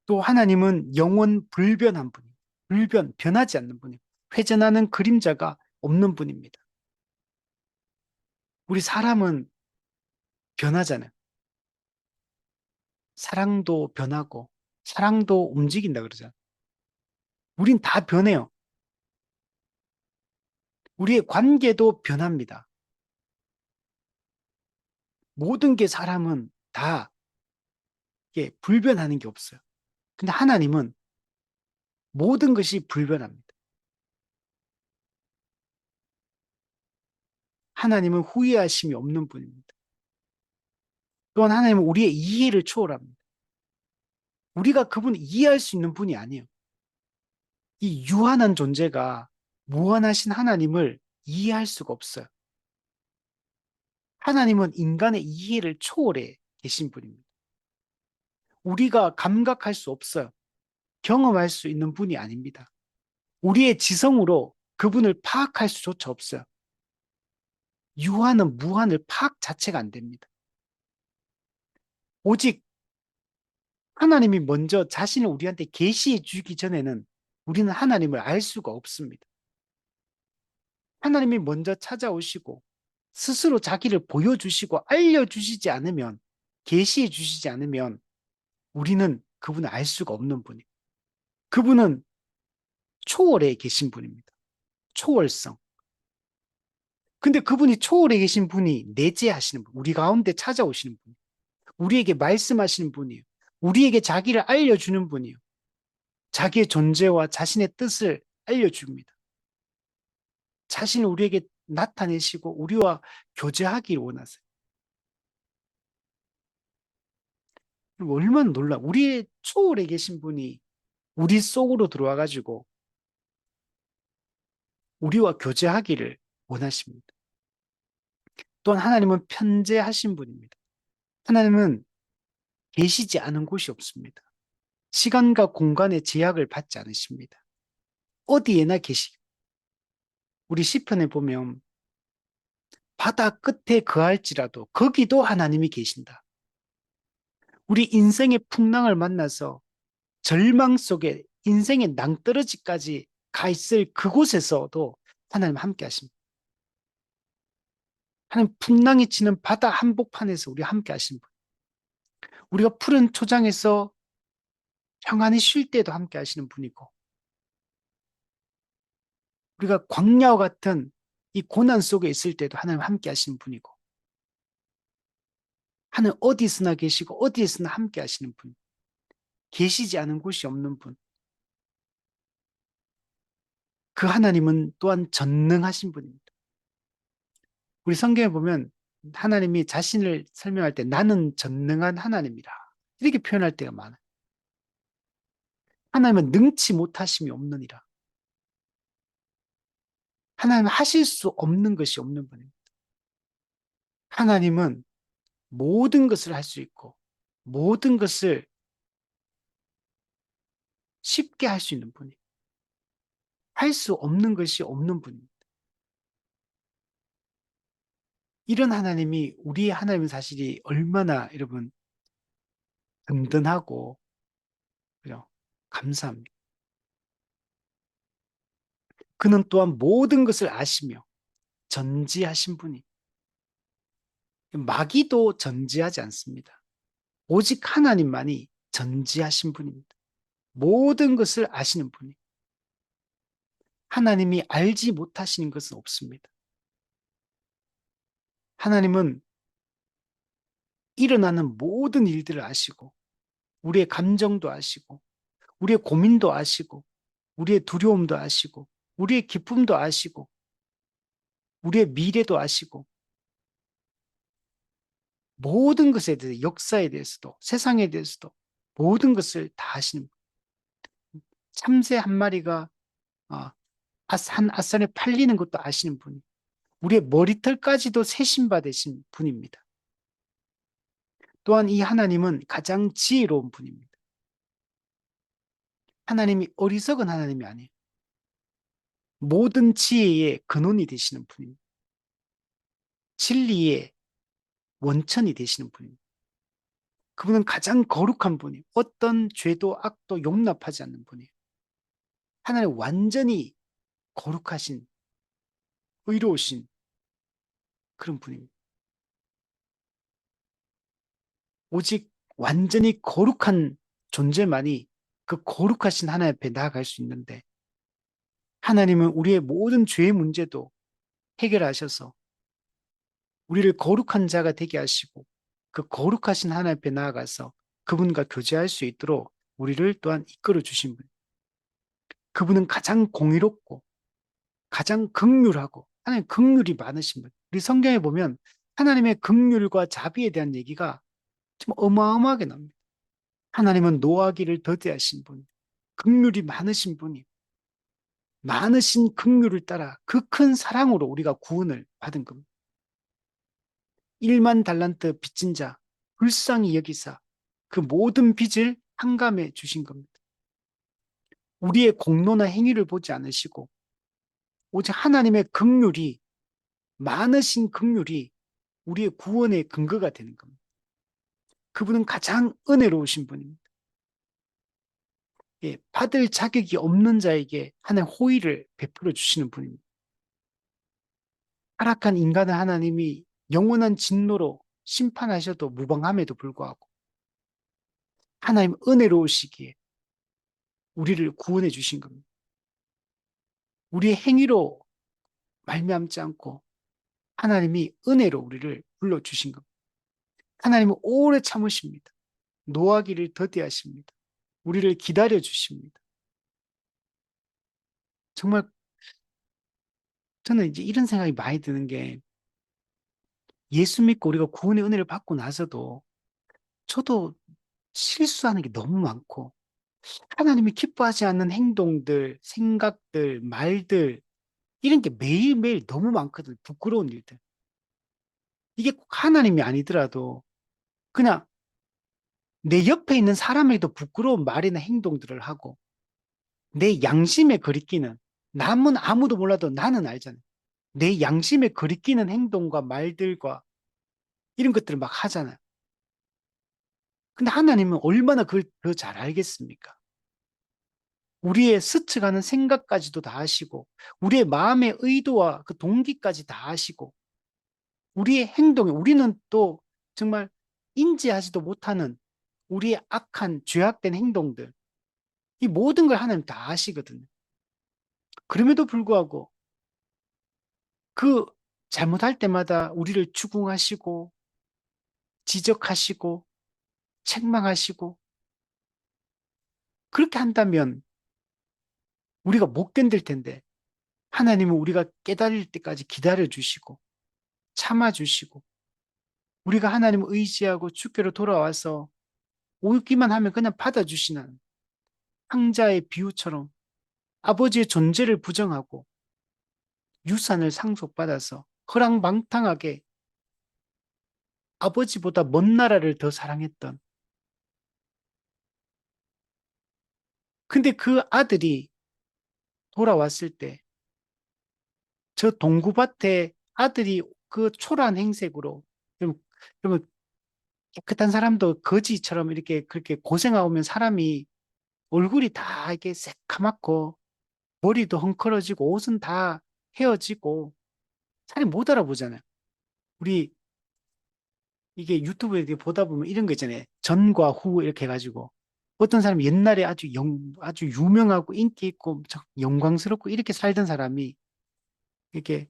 또 하나님은 영원 불변한 분입니다. 변하지 않는 분이에요. 회전하는 그림자가 없는 분입니다. 우리 사람은 변하잖아요. 사랑도 변하고 사랑도 움직인다 그러잖아요. 우린 다 변해요. 우리의 관계도 변합니다. 모든 게 사람은 다 이게 불변하는 게 없어요. 근데 하나님은 모든 것이 불변합니다. 하나님은 후회하심이 없는 분입니다. 또한 하나님은 우리의 이해를 초월합니다. 우리가 그분을 이해할 수 있는 분이 아니에요. 이 유한한 존재가 무한하신 하나님을 이해할 수가 없어요. 하나님은 인간의 이해를 초월해 계신 분입니다. 우리가 감각할 수 없어요. 경험할 수 있는 분이 아닙니다. 우리의 지성으로 그분을 파악할 수조차 없어요. 유한은 무한을 파악 자체가 안 됩니다. 오직 하나님이 먼저 자신을 우리한테 계시해 주기 전에는 우리는 하나님을 알 수가 없습니다. 하나님이 먼저 찾아오시고 스스로 자기를 보여주시고 알려주시지 않으면, 계시해 주시지 않으면 우리는 그분을 알 수가 없는 분이에요. 그분은 초월에 계신 분입니다. 초월성. 근데 그분이 초월에 계신 분이 내재하시는 분, 우리 가운데 찾아오시는 분, 우리에게 말씀하시는 분이에요. 우리에게 자기를 알려주는 분이에요. 자기의 존재와 자신의 뜻을 알려줍니다. 자신을 우리에게 나타내시고 우리와 교제하기를 원하세요. 얼마나 놀라. 우리의 초월에 계신 분이 우리 속으로 들어와가지고 우리와 교제하기를 원하십니다. 또한 하나님은 편재하신 분입니다. 하나님은 계시지 않은 곳이 없습니다. 시간과 공간의 제약을 받지 않으십니다. 어디에나 계시. 우리 시편에 보면 바다 끝에 거할지라도 거기도 하나님이 계신다. 우리 인생의 풍랑을 만나서 절망 속에 인생의 낭떠러지까지 가 있을 그곳에서도 하나님 함께 하십니다. 하나님 풍랑이 치는 바다 한복판에서 우리 함께 하신 분. 우리가 푸른 초장에서 평안히 쉴 때도 함께 하시는 분이고, 우리가 광야와 같은 이 고난 속에 있을 때도 하나님 함께 하시는 분이고, 하나님 어디서나 계시고 어디에서나 함께 하시는 분. 계시지 않은 곳이 없는 분. 그 하나님은 또한 전능하신 분입니다. 우리 성경에 보면 하나님이 자신을 설명할 때 나는 전능한 하나님이라 이렇게 표현할 때가 많아요. 하나님은 능치 못하심이 없느니라. 하나님은 하실 수 없는 것이 없는 분입니다. 하나님은 모든 것을 할 수 있고 모든 것을 쉽게 할 수 있는 분이에요. 할 수 없는 것이 없는 분입니다. 이런 하나님이 우리의 하나님 사실이 얼마나 여러분 든든하고 그죠? 감사합니다. 그는 또한 모든 것을 아시며 전지하신 분이 마귀도 전지하지 않습니다. 오직 하나님만이 전지하신 분입니다. 모든 것을 아시는 분이 하나님이 알지 못하시는 것은 없습니다. 하나님은 일어나는 모든 일들을 아시고 우리의 감정도 아시고 우리의 고민도 아시고 우리의 두려움도 아시고 우리의 기쁨도 아시고 우리의 미래도 아시고 모든 것에 대해서 역사에 대해서도 세상에 대해서도 모든 것을 다 아시는 분. 참새 한 마리가 한 아산에 팔리는 것도 아시는 분이 우리의 머리털까지도 세심바 되신 분입니다. 또한 이 하나님은 가장 지혜로운 분입니다. 하나님이 어리석은 하나님이 아니에요. 모든 지혜의 근원이 되시는 분입니다. 진리의 원천이 되시는 분입니다. 그분은 가장 거룩한 분이에요. 어떤 죄도 악도 용납하지 않는 분이에요. 하나님 완전히 거룩하신, 의로우신 그런 분입니다. 오직 완전히 거룩한 존재만이 그 거룩하신 하나님 앞에 나아갈 수 있는데 하나님은 우리의 모든 죄의 문제도 해결하셔서 우리를 거룩한 자가 되게 하시고 그 거룩하신 하나님 앞에 나아가서 그분과 교제할 수 있도록 우리를 또한 이끌어 주신 분. 그분은 가장 공의롭고 가장 긍휼하고 하나님 긍휼이 많으신 분. 우리 성경에 보면 하나님의 긍휼과 자비에 대한 얘기가 좀 어마어마하게 나옵니다. 하나님은 노하기를 더디하신 분, 긍휼이 많으신 분이 많으신 긍휼을 따라 그 큰 사랑으로 우리가 구원을 받은 겁니다. 1만 달란트 빚진 자 불쌍히 여기사 그 모든 빚을 한감해 주신 겁니다. 우리의 공로나 행위를 보지 않으시고 오직 하나님의 긍휼이 많으신 긍휼이 우리의 구원의 근거가 되는 겁니다. 그분은 가장 은혜로우신 분입니다. 예, 받을 자격이 없는 자에게 하나님 호의를 베풀어 주시는 분입니다. 타락한 인간을 하나님이 영원한 진노로 심판하셔도 무방함에도 불구하고 하나님 은혜로우시기에 우리를 구원해 주신 겁니다. 우리의 행위로 말미암지 않고 하나님이 은혜로 우리를 불러주신 겁니다. 하나님은 오래 참으십니다. 노하기를 더디하십니다. 우리를 기다려 주십니다. 정말 저는 이제 이런 생각이 많이 드는 게 예수 믿고 우리가 구원의 은혜를 받고 나서도 저도 실수하는 게 너무 많고 하나님이 기뻐하지 않는 행동들, 생각들, 말들 이런 게 매일매일 너무 많거든. 부끄러운 일들. 이게 꼭 하나님이 아니더라도 그냥 내 옆에 있는 사람에게도 부끄러운 말이나 행동들을 하고 내 양심에 거리끼는 남은 아무도 몰라도 나는 알잖아요. 내 양심에 거리끼는 행동과 말들과 이런 것들을 막 하잖아요. 근데 하나님은 얼마나 그걸 더 잘 알겠습니까? 우리의 스쳐가는 생각까지도 다 아시고 우리의 마음의 의도와 그 동기까지 다 아시고 우리의 행동에 우리는 또 정말 인지하지도 못하는 우리의 악한 죄악된 행동들 이 모든 걸 하나님 다 아시거든요. 그럼에도 불구하고 그 잘못할 때마다 우리를 추궁하시고 지적하시고 책망하시고 그렇게 한다면 우리가 못 견딜 텐데 하나님은 우리가 깨달을 때까지 기다려 주시고 참아 주시고 우리가 하나님을 의지하고 주께로 돌아와서 오기만 하면 그냥 받아주시는 황자의 비유처럼 아버지의 존재를 부정하고 유산을 상속받아서 허랑방탕하게 아버지보다 먼 나라를 더 사랑했던 근데 그 아들이 돌아왔을 때 저 동구밭에 아들이 그 초라한 행색으로 그러면 깨끗한 사람도 거지처럼 이렇게 그렇게 고생하면 사람이 얼굴이 다 이렇게 새카맣고 머리도 헝클어지고 옷은 다 헤어지고 사람이 못 알아보잖아요. 우리 이게 유튜브에 이렇게 보다 보면 이런 거 있잖아요. 전과 후 이렇게 해가지고 어떤 사람이 옛날에 아주 유명하고 인기 있고 영광스럽고 이렇게 살던 사람이 이렇게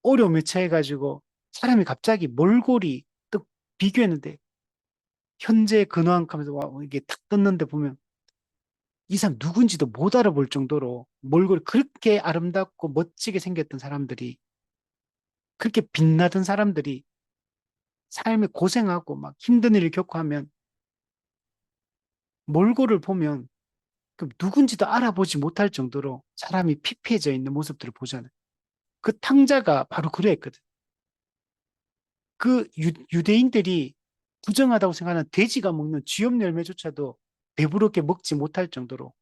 어려움에 처해가지고 사람이 갑자기 몰골이 또 비교했는데 현재 근황 하면서 와 이게 탁 떴는데 보면 이 사람 누군지도 못 알아볼 정도로 몰골이 그렇게 아름답고 멋지게 생겼던 사람들이 그렇게 빛나던 사람들이 삶에 고생하고 막 힘든 일을 겪고 하면 몰골을 보면 그 누군지도 알아보지 못할 정도로 사람이 피폐해져 있는 모습들을 보잖아요. 그 탕자가 바로 그랬거든. 그 유대인들이 부정하다고 생각하는 돼지가 먹는 쥐염 열매조차도 배부르게 먹지 못할 정도로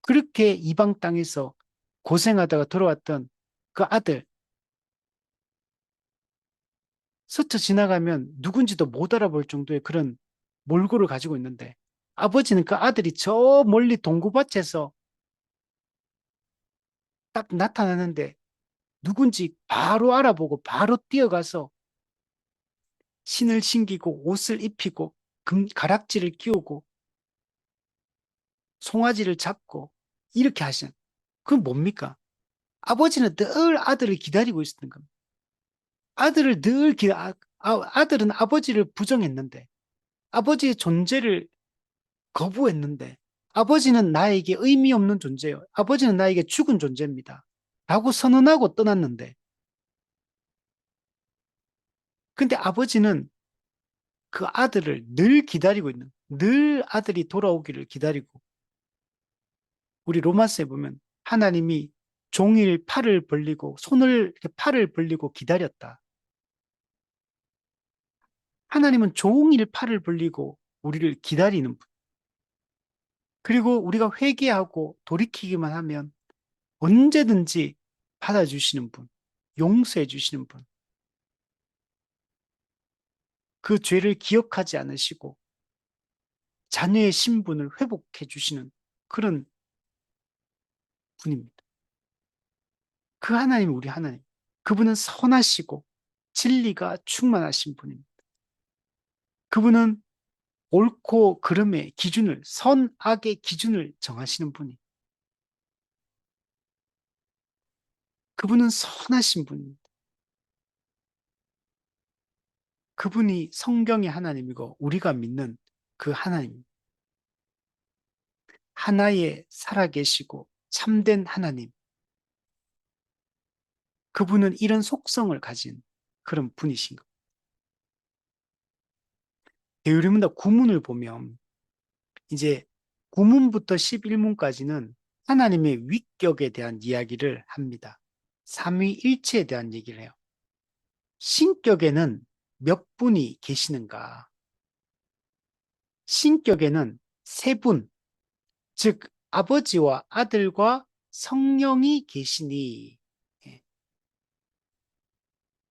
그렇게 이방 땅에서 고생하다가 돌아왔던 그 아들, 스쳐 지나가면 누군지도 못 알아볼 정도의 그런 몰골을 가지고 있는데 아버지는 그 아들이 저 멀리 동구밭에서 딱 나타나는데 누군지 바로 알아보고 바로 뛰어가서 신을 신기고 옷을 입히고 가락지를 끼우고 송아지를 잡고 이렇게 하신 그건 뭡니까? 아버지는 늘 아들을 기다리고 있었던 겁니다. 아들을 늘 아들은 아버지를 부정했는데 아버지의 존재를 거부했는데 아버지는 나에게 의미 없는 존재예요. 아버지는 나에게 죽은 존재입니다. 라고 선언하고 떠났는데 근데 아버지는 그 아들을 늘 기다리고 늘 아들이 돌아오기를 기다리고 우리 로마서에 보면 하나님이 종일 팔을 벌리고 손을 이렇게 팔을 벌리고 기다렸다. 하나님은 종일 팔을 벌리고 우리를 기다리는 분. 그리고 우리가 회개하고 돌이키기만 하면 언제든지 받아주시는 분, 용서해 주시는 분. 그 죄를 기억하지 않으시고 자녀의 신분을 회복해 주시는 그런 분입니다. 그 하나님이 우리 하나님. 그분은 선하시고 진리가 충만하신 분입니다. 그분은 옳고 그름의 기준을, 선악의 기준을 정하시는 분이. 그분은 선하신 분입니다. 그분이 성경의 하나님이고 우리가 믿는 그 하나님. 하나의 살아계시고 참된 하나님. 그분은 이런 속성을 가진 그런 분이신 것. 대유리문답 구문을 보면 이제 9문부터 11문까지는 하나님의 위격에 대한 이야기를 합니다. 삼위일체에 대한 얘기를 해요. 신격에는 몇 분이 계시는가? 신격에는 세 분, 즉 아버지와 아들과 성령이 계시니 예,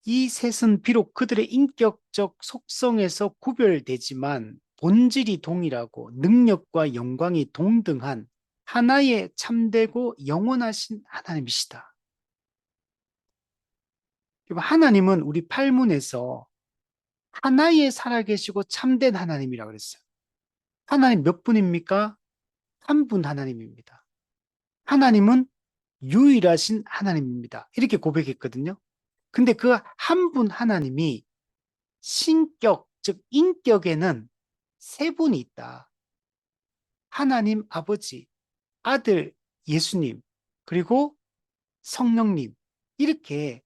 이 셋은 비록 그들의 인격적 속성에서 구별되지만 본질이 동일하고 능력과 영광이 동등한 하나의 참되고 영원하신 하나님이시다. 하나님은 우리 팔문에서 하나의 살아계시고 참된 하나님이라고 그랬어요. 하나님 몇 분입니까? 한 분 하나님입니다. 하나님은 유일하신 하나님입니다. 이렇게 고백했거든요. 근데 그 한 분 하나님이 신격, 즉 인격에는 세 분이 있다. 하나님 아버지, 아들 예수님, 그리고 성령님. 이렇게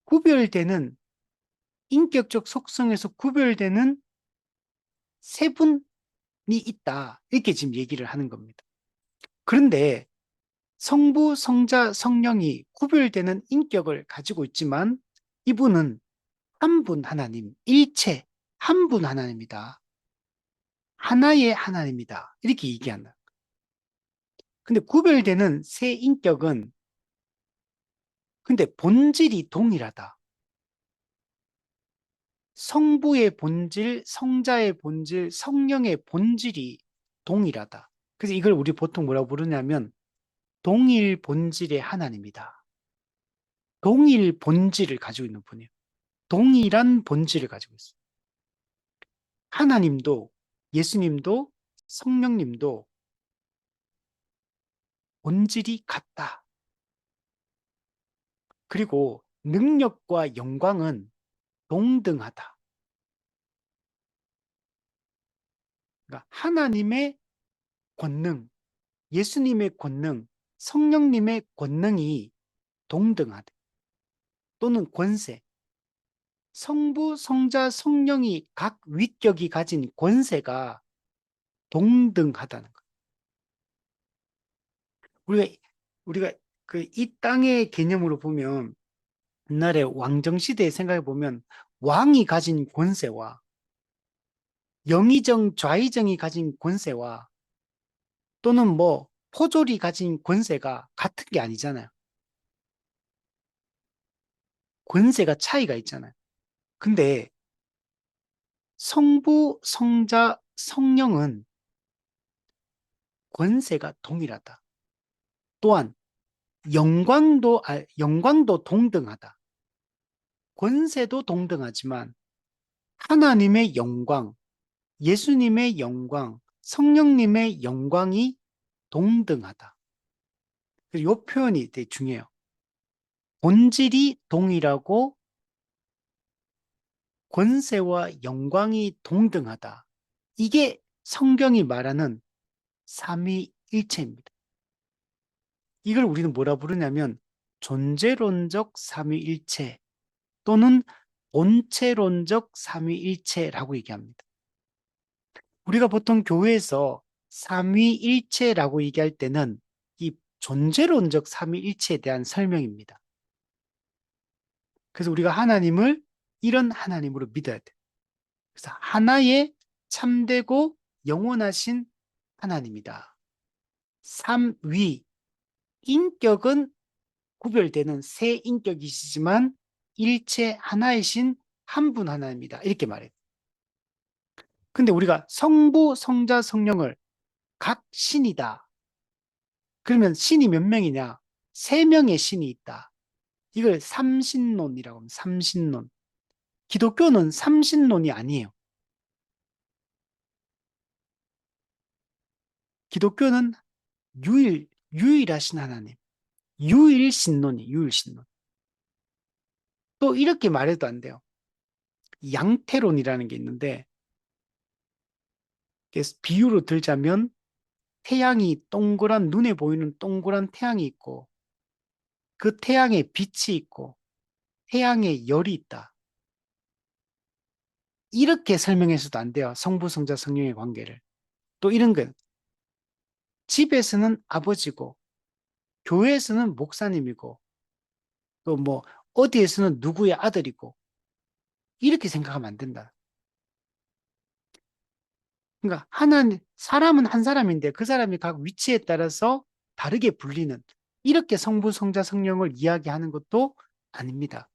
구별되는 인격적 속성에서 구별되는 세 분이 있다. 이렇게 지금 얘기를 하는 겁니다. 그런데 성부, 성자, 성령이 구별되는 인격을 가지고 있지만 이분은 한 분 하나님, 일체 한 분 하나님이다. 하나의 하나님이다. 이렇게 얘기한다. 근데 구별되는 세 인격은 근데 본질이 동일하다. 성부의 본질, 성자의 본질, 성령의 본질이 동일하다. 그래서 이걸 우리 보통 뭐라고 부르냐면 동일 본질의 하나님이다. 동일 본질을 가지고 있는 분이에요. 동일한 본질을 가지고 있어요. 하나님도 예수님도 성령님도 본질이 같다. 그리고 능력과 영광은 동등하다. 그러니까 하나님의 권능, 예수님의 권능, 성령님의 권능이 동등하다. 또는 권세, 성부, 성자, 성령이 각 위격이 가진 권세가 동등하다는 것. 우리가 우리가 그 이 땅의 개념으로 보면 옛날에 왕정 시대에 생각해 보면 왕이 가진 권세와 영의정, 좌의정이 가진 권세와 또는 뭐 포졸이 가진 권세가 같은 게 아니잖아요. 권세가 차이가 있잖아요. 근데 성부, 성자, 성령은 권세가 동일하다. 또한 영광도 동등하다. 권세도 동등하지만 하나님의 영광, 예수님의 영광, 성령님의 영광이 동등하다. 이 표현이 되게 중요해요. 본질이 동일하고 권세와 영광이 동등하다. 이게 성경이 말하는 삼위일체입니다. 이걸 우리는 뭐라 부르냐면 존재론적 삼위일체 또는 본체론적 삼위일체라고 얘기합니다. 우리가 보통 교회에서 삼위일체라고 얘기할 때는 이 존재론적 삼위일체에 대한 설명입니다. 그래서 우리가 하나님을 이런 하나님으로 믿어야 돼요. 그래서 하나의 참되고 영원하신 하나님이다. 삼위, 인격은 구별되는 세 인격이시지만 일체 하나이신 한 분 하나입니다. 이렇게 말해요. 근데 우리가 성부, 성자, 성령을 각 신이다. 그러면 신이 몇 명이냐? 세 명의 신이 있다. 이걸 삼신론이라고 합니다. 삼신론. 기독교는 삼신론이 아니에요. 기독교는 유일하신 하나님. 유일신론이 유일신론. 또 이렇게 말해도 안 돼요. 양태론이라는 게 있는데, 비유로 들자면, 태양이 동그란, 눈에 보이는 동그란 태양이 있고, 그 태양에 빛이 있고, 태양에 열이 있다. 이렇게 설명해서도 안 돼요. 성부, 성자, 성령의 관계를. 또 이런 거, 집에서는 아버지고, 교회에서는 목사님이고, 또 뭐, 어디에서는 누구의 아들이고, 이렇게 생각하면 안 된다. 그러니까 사람은 한 사람인데 그 사람이 각 위치에 따라서 다르게 불리는, 이렇게 성부, 성자, 성령을 이야기하는 것도 아닙니다.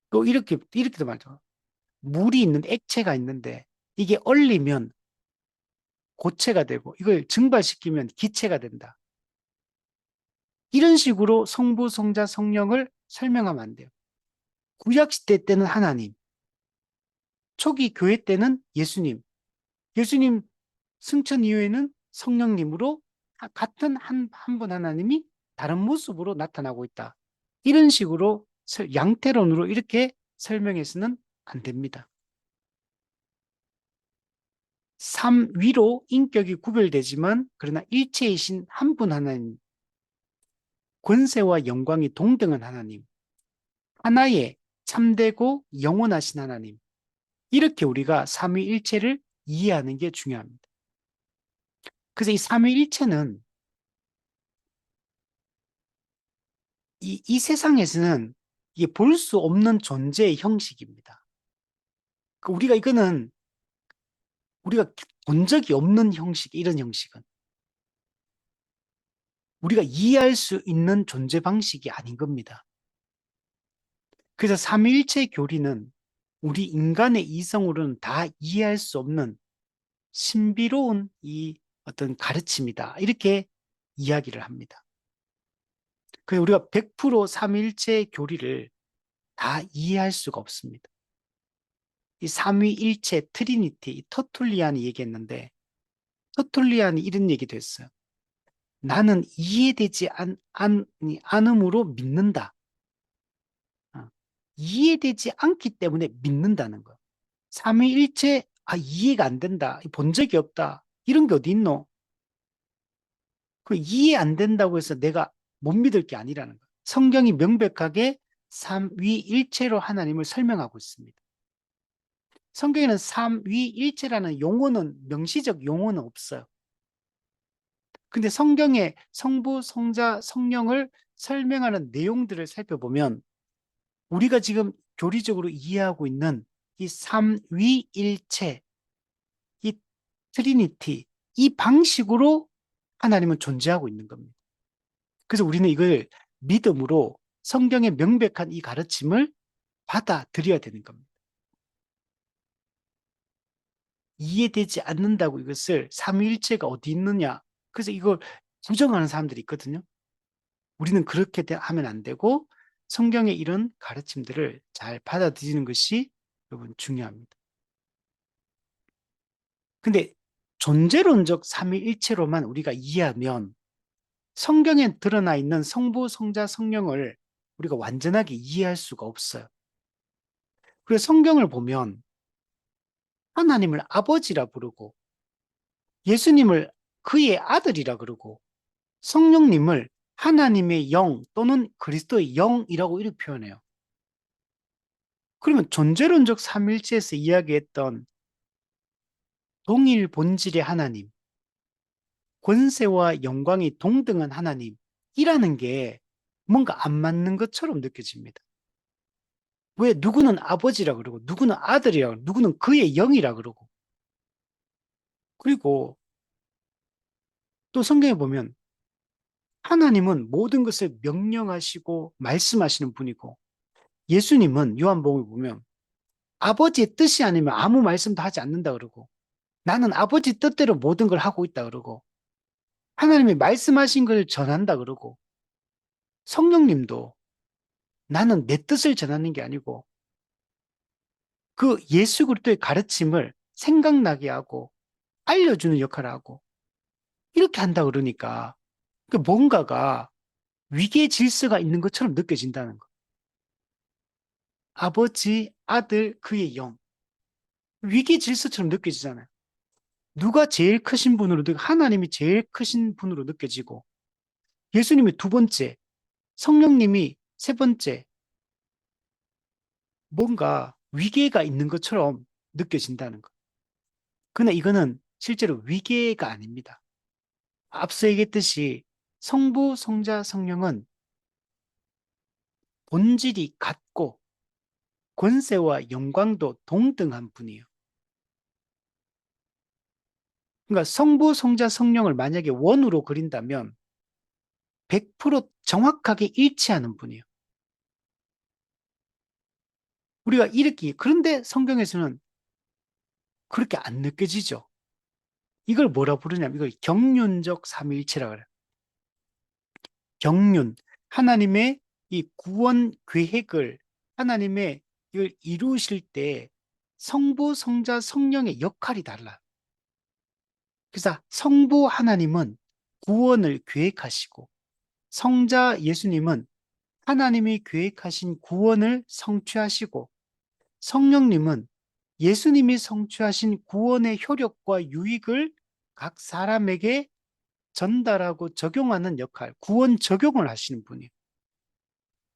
또 이렇게도 말죠. 물이 있는 액체가 있는데 이게 얼리면 고체가 되고 이걸 증발시키면 기체가 된다. 이런 식으로 성부, 성자, 성령을 설명하면 안 돼요. 구약시대 때는 하나님, 초기 교회 때는 예수님, 예수님 승천 이후에는 성령님으로 같은 한 분 하나님이 다른 모습으로 나타나고 있다. 이런 식으로 양태론으로 이렇게 설명해서는 안 됩니다. 삼위로 인격이 구별되지만 그러나 일체이신 한 분 하나님, 권세와 영광이 동등한 하나님, 하나의 참되고 영원하신 하나님, 이렇게 우리가 삼위일체를 이해하는 게 중요합니다. 그래서 이 삼위일체는 이 세상에서는 이게 볼 수 없는 존재의 형식입니다. 우리가 본 적이 없는 형식, 이런 형식은 우리가 이해할 수 있는 존재 방식이 아닌 겁니다. 그래서 삼위일체 교리는 우리 인간의 이성으로는 다 이해할 수 없는 신비로운 이 어떤 가르침이다. 이렇게 이야기를 합니다. 그래서 우리가 100% 삼위일체 교리를 다 이해할 수가 없습니다. 이 삼위일체 트리니티, 이 터툴리안이 얘기했는데 터툴리안이 이런 얘기도 했어요. 나는 이해되지 않음으로 믿는다. 어, 이해되지 않기 때문에 믿는다는 거. 삼위일체, 이해가 안 된다. 본 적이 없다. 이런 게 어디 있노? 그 이해 안 된다고 해서 내가 못 믿을 게 아니라는 거. 성경이 명백하게 삼위일체로 하나님을 설명하고 있습니다. 성경에는 삼위일체라는 용어는, 명시적 용어는 없어요. 근데 성경의 성부, 성자, 성령을 설명하는 내용들을 살펴보면 우리가 지금 교리적으로 이해하고 있는 이 삼위일체, 이 트리니티, 이 방식으로 하나님은 존재하고 있는 겁니다. 그래서 우리는 이걸 믿음으로 성경의 명백한 이 가르침을 받아들여야 되는 겁니다. 이해되지 않는다고 이것을 삼위일체가 어디 있느냐. 그래서 이걸 부정하는 사람들이 있거든요. 우리는 그렇게 하면 안 되고 성경의 이런 가르침들을 잘 받아들이는 것이 여러분 중요합니다. 근데 존재론적 삼위일체로만 우리가 이해하면 성경에 드러나 있는 성부, 성자, 성령을 우리가 완전하게 이해할 수가 없어요. 그래서 성경을 보면 하나님을 아버지라 부르고 예수님을 그의 아들이라 그러고 성령님을 하나님의 영 또는 그리스도의 영이라고 이렇게 표현해요. 그러면 존재론적 삼일체에서 이야기했던 동일 본질의 하나님, 권세와 영광이 동등한 하나님이라는 게 뭔가 안 맞는 것처럼 느껴집니다. 왜 누구는 아버지라 그러고 누구는 아들이라 그러고 누구는 그의 영이라 그러고 그리고 또 성경에 보면 하나님은 모든 것을 명령하시고 말씀하시는 분이고 예수님은 요한복음에 보면 아버지의 뜻이 아니면 아무 말씀도 하지 않는다 그러고, 나는 아버지 뜻대로 모든 걸 하고 있다 그러고, 하나님이 말씀하신 걸 전한다 그러고, 성령님도 나는 내 뜻을 전하는 게 아니고, 그 예수 그리스도의 가르침을 생각나게 하고, 알려주는 역할을 하고, 이렇게 한다 그러니까, 그 뭔가가 위계 질서가 있는 것처럼 느껴진다는 거. 아버지, 아들, 그의 영. 위계 질서처럼 느껴지잖아요. 누가 제일 크신 분으로, 하나님이 제일 크신 분으로 느껴지고, 예수님이 두 번째, 성령님이 세 번째, 뭔가 위계가 있는 것처럼 느껴진다는 거. 그러나 이거는 실제로 위계가 아닙니다. 앞서 얘기했듯이 성부, 성자, 성령은 본질이 같고 권세와 영광도 동등한 분이에요. 그러니까 성부, 성자, 성령을 만약에 원으로 그린다면 100% 정확하게 일치하는 분이에요. 우리가 이렇게, 그런데 성경에서는 그렇게 안 느껴지죠. 이걸 뭐라 부르냐면 이걸 경륜적 삼위일체라 그래요. 경륜. 하나님의 이 구원 계획을 하나님의 이걸 이루실 때 성부, 성자, 성령의 역할이 달라요. 그래서 성부 하나님은 구원을 계획하시고 성자 예수님은 하나님이 계획하신 구원을 성취하시고 성령님은 예수님이 성취하신 구원의 효력과 유익을 각 사람에게 전달하고 적용하는 역할, 구원 적용을 하시는 분이에요.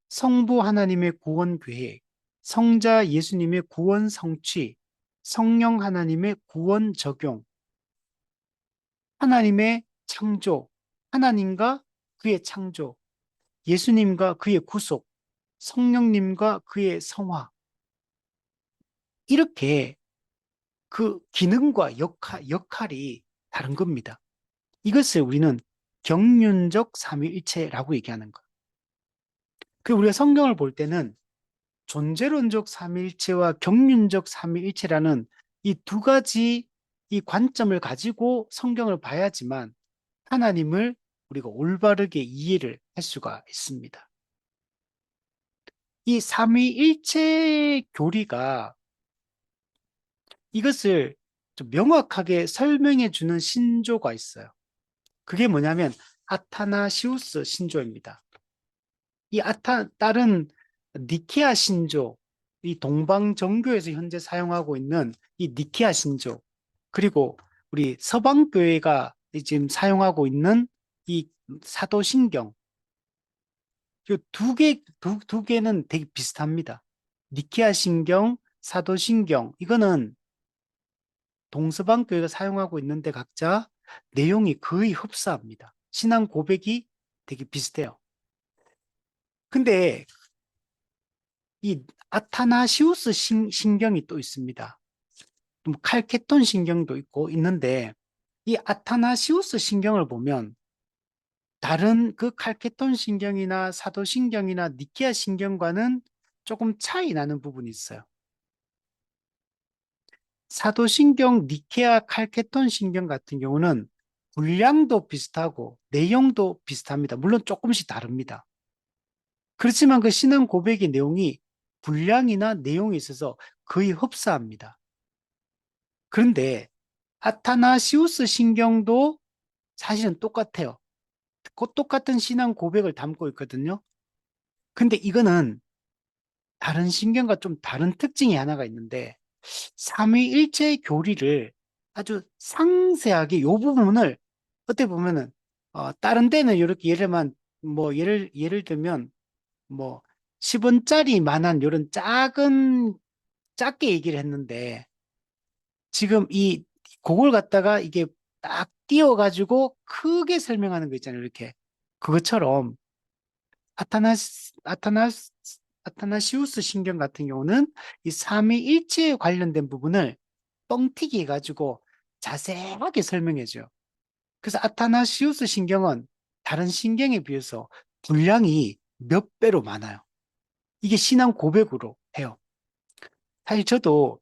성부 하나님의 구원 계획, 성자 예수님의 구원 성취, 성령 하나님의 구원 적용, 하나님의 창조, 하나님과 그의 창조, 예수님과 그의 구속, 성령님과 그의 성화. 이렇게 그 기능과 역할이 다른 겁니다. 이것을 우리는 경륜적 삼위일체라고 얘기하는 거예요. 그 우리가 성경을 볼 때는 존재론적 삼위일체와 경륜적 삼위일체라는 이 두 가지 이 관점을 가지고 성경을 봐야지만 하나님을 우리가 올바르게 이해를 할 수가 있습니다. 이 삼위일체 교리가 이것을 좀 명확하게 설명해 주는 신조가 있어요. 그게 뭐냐면 아타나시우스 신조입니다. 다른 니케아 신조, 이 동방 정교에서 현재 사용하고 있는 이 니케아 신조, 그리고 우리 서방 교회가 지금 사용하고 있는 이 사도신경, 두 개는 되게 비슷합니다. 니케아 신경, 사도신경, 이거는 동서방 교회가 사용하고 있는데 각자 내용이 거의 흡사합니다. 신앙 고백이 되게 비슷해요. 근데 이 아타나시우스 신경이 또 있습니다. 칼케톤 신경도 있는데 이 아타나시우스 신경을 보면 다른 그 칼케톤 신경이나 사도신경이나 니케아 신경과는 조금 차이 나는 부분이 있어요. 사도신경, 니케아, 칼케톤 신경 같은 경우는 분량도 비슷하고 내용도 비슷합니다. 물론 조금씩 다릅니다. 그렇지만 그 신앙 고백의 내용이 분량이나 내용에 있어서 거의 흡사합니다. 그런데 아타나시우스 신경도 사실은 똑같아요. 똑같은 신앙 고백을 담고 있거든요. 근데 이거는 다른 신경과 좀 다른 특징이 하나가 있는데 삼위일체 교리를 아주 상세하게 요 부분을 어떻게 보면은 다른 데는 이렇게 예를 들면 뭐 10원짜리만한 이런 작게 얘기를 했는데 지금 그걸 갖다가 이게 딱 띄워가지고 크게 설명하는 거 있잖아요. 이렇게 그것처럼 아타나스 아타나스 아타나시우스 신경 같은 경우는 이 삼위일체에 관련된 부분을 뻥튀기 해가지고 자세하게 설명해줘요. 그래서 아타나시우스 신경은 다른 신경에 비해서 분량이 몇 배로 많아요. 이게 신앙 고백으로 해요. 사실 저도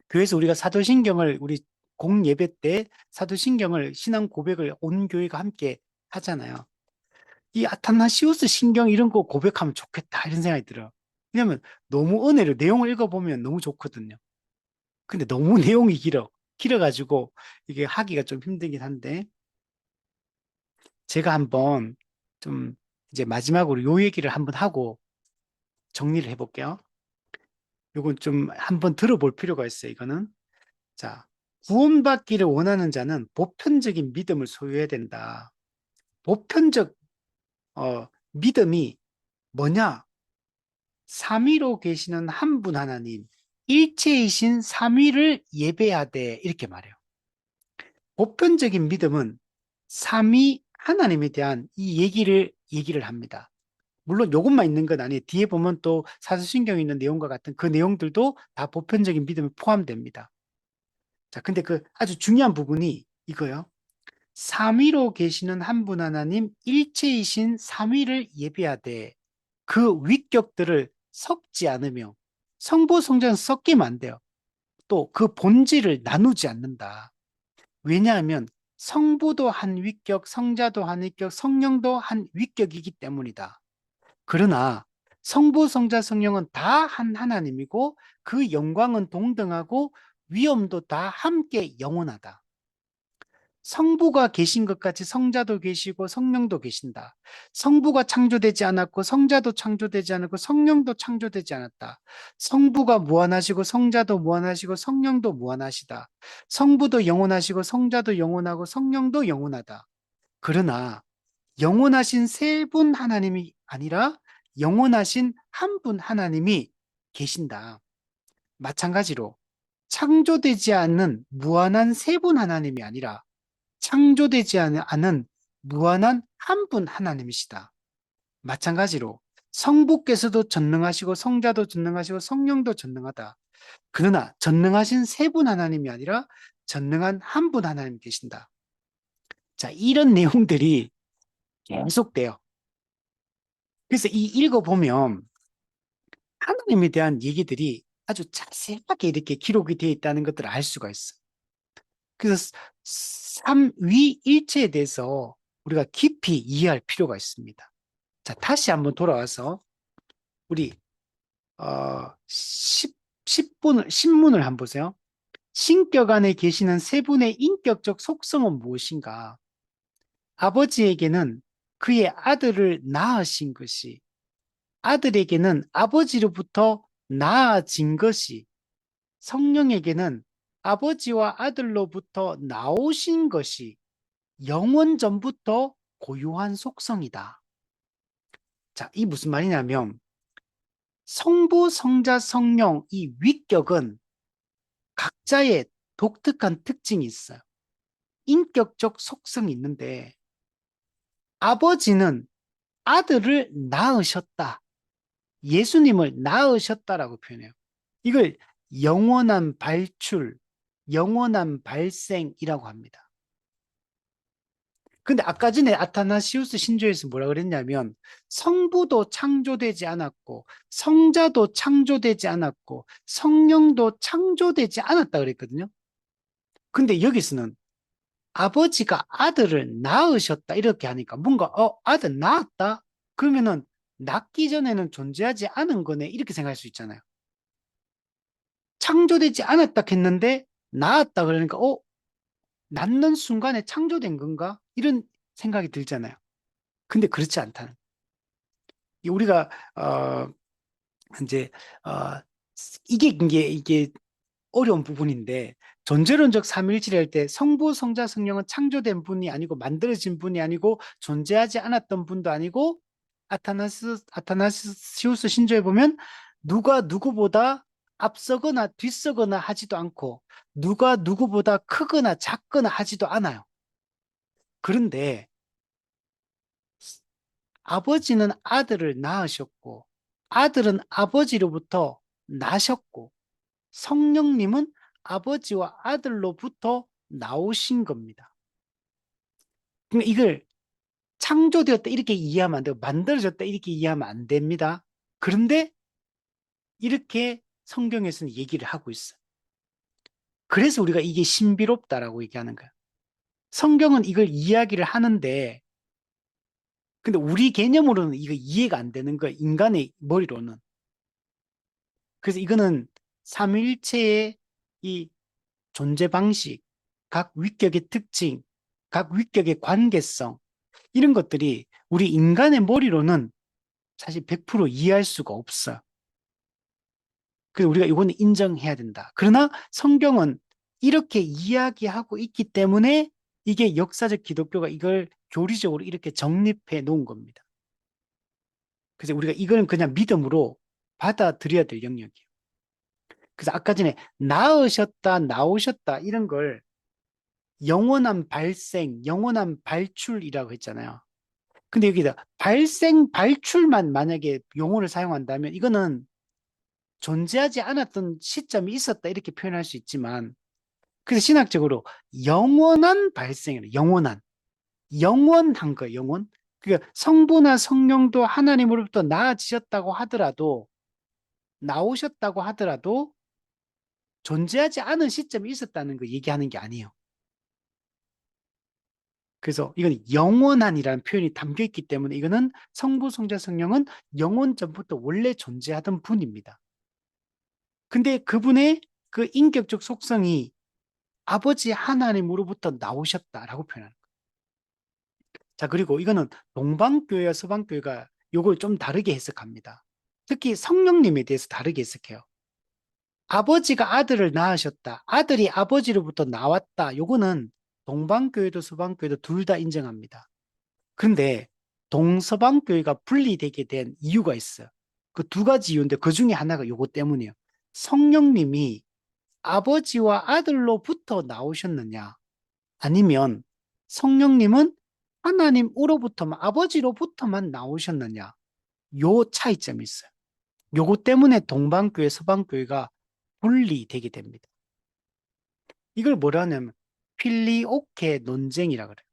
교회에서 우리가 사도신경을 우리 공예배 때 사도신경을 신앙 고백을 온 교회가 함께 하잖아요. 이 아타나시우스 신경 이런 거 고백하면 좋겠다 이런 생각이 들어요. 왜냐면 너무 은혜를 내용을 읽어보면 너무 좋거든요. 근데 너무 내용이 길어가지고 이게 하기가 좀 힘들긴 한데 제가 한번 좀 이제 마지막으로 요 얘기를 한번 하고 정리를 해볼게요. 요건 좀 한번 들어볼 필요가 있어요. 이거는 자, 구원받기를 원하는 자는 보편적인 믿음을 소유해야 된다. 보편적 믿음이 뭐냐? 삼위로 계시는 한 분 하나님, 일체이신 삼위를 예배하되 이렇게 말해요. 보편적인 믿음은 삼위 하나님에 대한 이 얘기를 합니다. 물론 이것만 있는 건 아니에요. 뒤에 보면 또 사도신경에 있는 내용과 같은 그 내용들도 다 보편적인 믿음에 포함됩니다. 자, 근데 그 아주 중요한 부분이 이거요. 삼위로 계시는 한 분 하나님 일체이신 삼위를 예배하되 그 위격들을 섞지 않으며 성부 성자는 섞이면 안 돼요. 또 그 본질을 나누지 않는다. 왜냐하면 성부도 한 위격, 성자도 한 위격, 성령도 한 위격이기 때문이다. 그러나 성부, 성자, 성령은 다 한 하나님이고 그 영광은 동등하고 위엄도 다 함께 영원하다. 성부가 계신 것 같이 성자도 계시고 성령도 계신다. 성부가 창조되지 않았고 성자도 창조되지 않았고 성령도 창조되지 않았다. 성부가 무한하시고 성자도 무한하시고 성령도 무한하시다. 성부도 영원하시고 성자도 영원하고 성령도 영원하다. 그러나 영원하신 세 분 하나님이 아니라 영원하신 한 분 하나님이 계신다. 마찬가지로 창조되지 않는 무한한 세 분 하나님이 아니라 창조되지 않은 무한한 한 분 하나님이시다. 마찬가지로 성부께서도 전능하시고 성자도 전능하시고 성령도 전능하다. 그러나 전능하신 세 분 하나님이 아니라 전능한 한 분 하나님 계신다. 자, 이런 내용들이 계속돼요. 그래서 이 읽어보면 하나님에 대한 얘기들이 아주 자세하게 이렇게 기록이 되어 있다는 것들을 알 수가 있어. 그래서 삼위일체에 대해서 우리가 깊이 이해할 필요가 있습니다. 자, 다시 한번 돌아와서 우리 10분을 신문을 한번 보세요. 신격 안에 계시는 세 분의 인격적 속성은 무엇인가? 아버지에게는 그의 아들을 낳으신 것이, 아들에게는 아버지로부터 낳아진 것이, 성령에게는 아버지와 아들로부터 나오신 것이 영원 전부터 고유한 속성이다. 자, 이 무슨 말이냐면 성부, 성자, 성령 이 위격은 각자의 독특한 특징이 있어요. 인격적 속성이 있는데 아버지는 아들을 낳으셨다. 예수님을 낳으셨다라고 표현해요. 이걸 영원한 발출, 영원한 발생이라고 합니다. 근데 아까 전에 아타나시우스 신조에서 뭐라 그랬냐면 성부도 창조되지 않았고 성자도 창조되지 않았고 성령도 창조되지 않았다 그랬거든요. 근데 여기서는 아버지가 아들을 낳으셨다 이렇게 하니까 뭔가 아들 낳았다? 그러면은 낳기 전에는 존재하지 않은 거네 이렇게 생각할 수 있잖아요. 창조되지 않았다 했는데 낳았다 그러니까 낳는 순간에 창조된 건가? 이런 생각이 들잖아요. 근데 그렇지 않다는. 우리가 이제 어, 이게 어려운 부분인데 존재론적 삼위일체를 할 때 성부, 성자, 성령은 창조된 분이 아니고 만들어진 분이 아니고 존재하지 않았던 분도 아니고 아타나시우스 신조에 보면 누가 누구보다 앞서거나 뒤서거나 하지도 않고 누가 누구보다 크거나 작거나 하지도 않아요. 그런데 아버지는 아들을 낳으셨고 아들은 아버지로부터 나셨고 성령님은 아버지와 아들로부터 나오신 겁니다. 그러니까 이걸 창조되었다 이렇게 이해하면 안 되고 만들어졌다 이렇게 이해하면 안 됩니다. 그런데 이렇게 성경에서는 얘기를 하고 있어요. 그래서 우리가 이게 신비롭다라고 얘기하는 거예요. 성경은 이걸 이야기를 하는데, 근데 우리 개념으로는 이거 이해가 안 되는 거예요. 인간의 머리로는. 그래서 이거는 삼위일체의 이 존재 방식, 각 위격의 특징, 각 위격의 관계성, 이런 것들이 우리 인간의 머리로는 사실 100% 이해할 수가 없어요. 그래서 우리가 이거는 인정해야 된다. 그러나 성경은 이렇게 이야기하고 있기 때문에 이게 역사적 기독교가 이걸 교리적으로 이렇게 정립해 놓은 겁니다. 그래서 우리가 이걸 그냥 믿음으로 받아들여야 될 영역이에요. 그래서 아까 전에 나으셨다, 나오셨다 이런 걸 영원한 발생, 영원한 발출이라고 했잖아요. 근데 여기다 발생, 발출만 만약에 용어를 사용한다면 이거는 존재하지 않았던 시점이 있었다 이렇게 표현할 수 있지만 그래서 신학적으로 영원한 발생이에요. 영원한. 영원한 거예요. 영원. 그러니까 성부나 성령도 하나님으로부터 나아지셨다고 하더라도 나오셨다고 하더라도 존재하지 않은 시점이 있었다는 거 얘기하는 게 아니에요. 그래서 이건 영원한이라는 표현이 담겨 있기 때문에 이거는 성부, 성자, 성령은 영원 전부터 원래 존재하던 분입니다. 근데 그분의 그 인격적 속성이 아버지 하나님으로부터 나오셨다라고 표현하는 거예요. 자, 그리고 이거는 동방교회와 서방교회가 이걸 좀 다르게 해석합니다. 특히 성령님에 대해서 다르게 해석해요. 아버지가 아들을 낳으셨다. 아들이 아버지로부터 나왔다. 요거는 동방교회도 서방교회도 둘 다 인정합니다. 그런데 동서방교회가 분리되게 된 이유가 있어요. 그 두 가지 이유인데 그 중에 하나가 요거 때문이에요. 성령님이 아버지와 아들로부터 나오셨느냐? 아니면 성령님은 하나님으로부터만, 아버지로부터만 나오셨느냐? 요 차이점이 있어요. 요거 때문에 동방교회, 서방교회가 분리되게 됩니다. 이걸 뭐라 하냐면 필리오케 논쟁이라 그래요.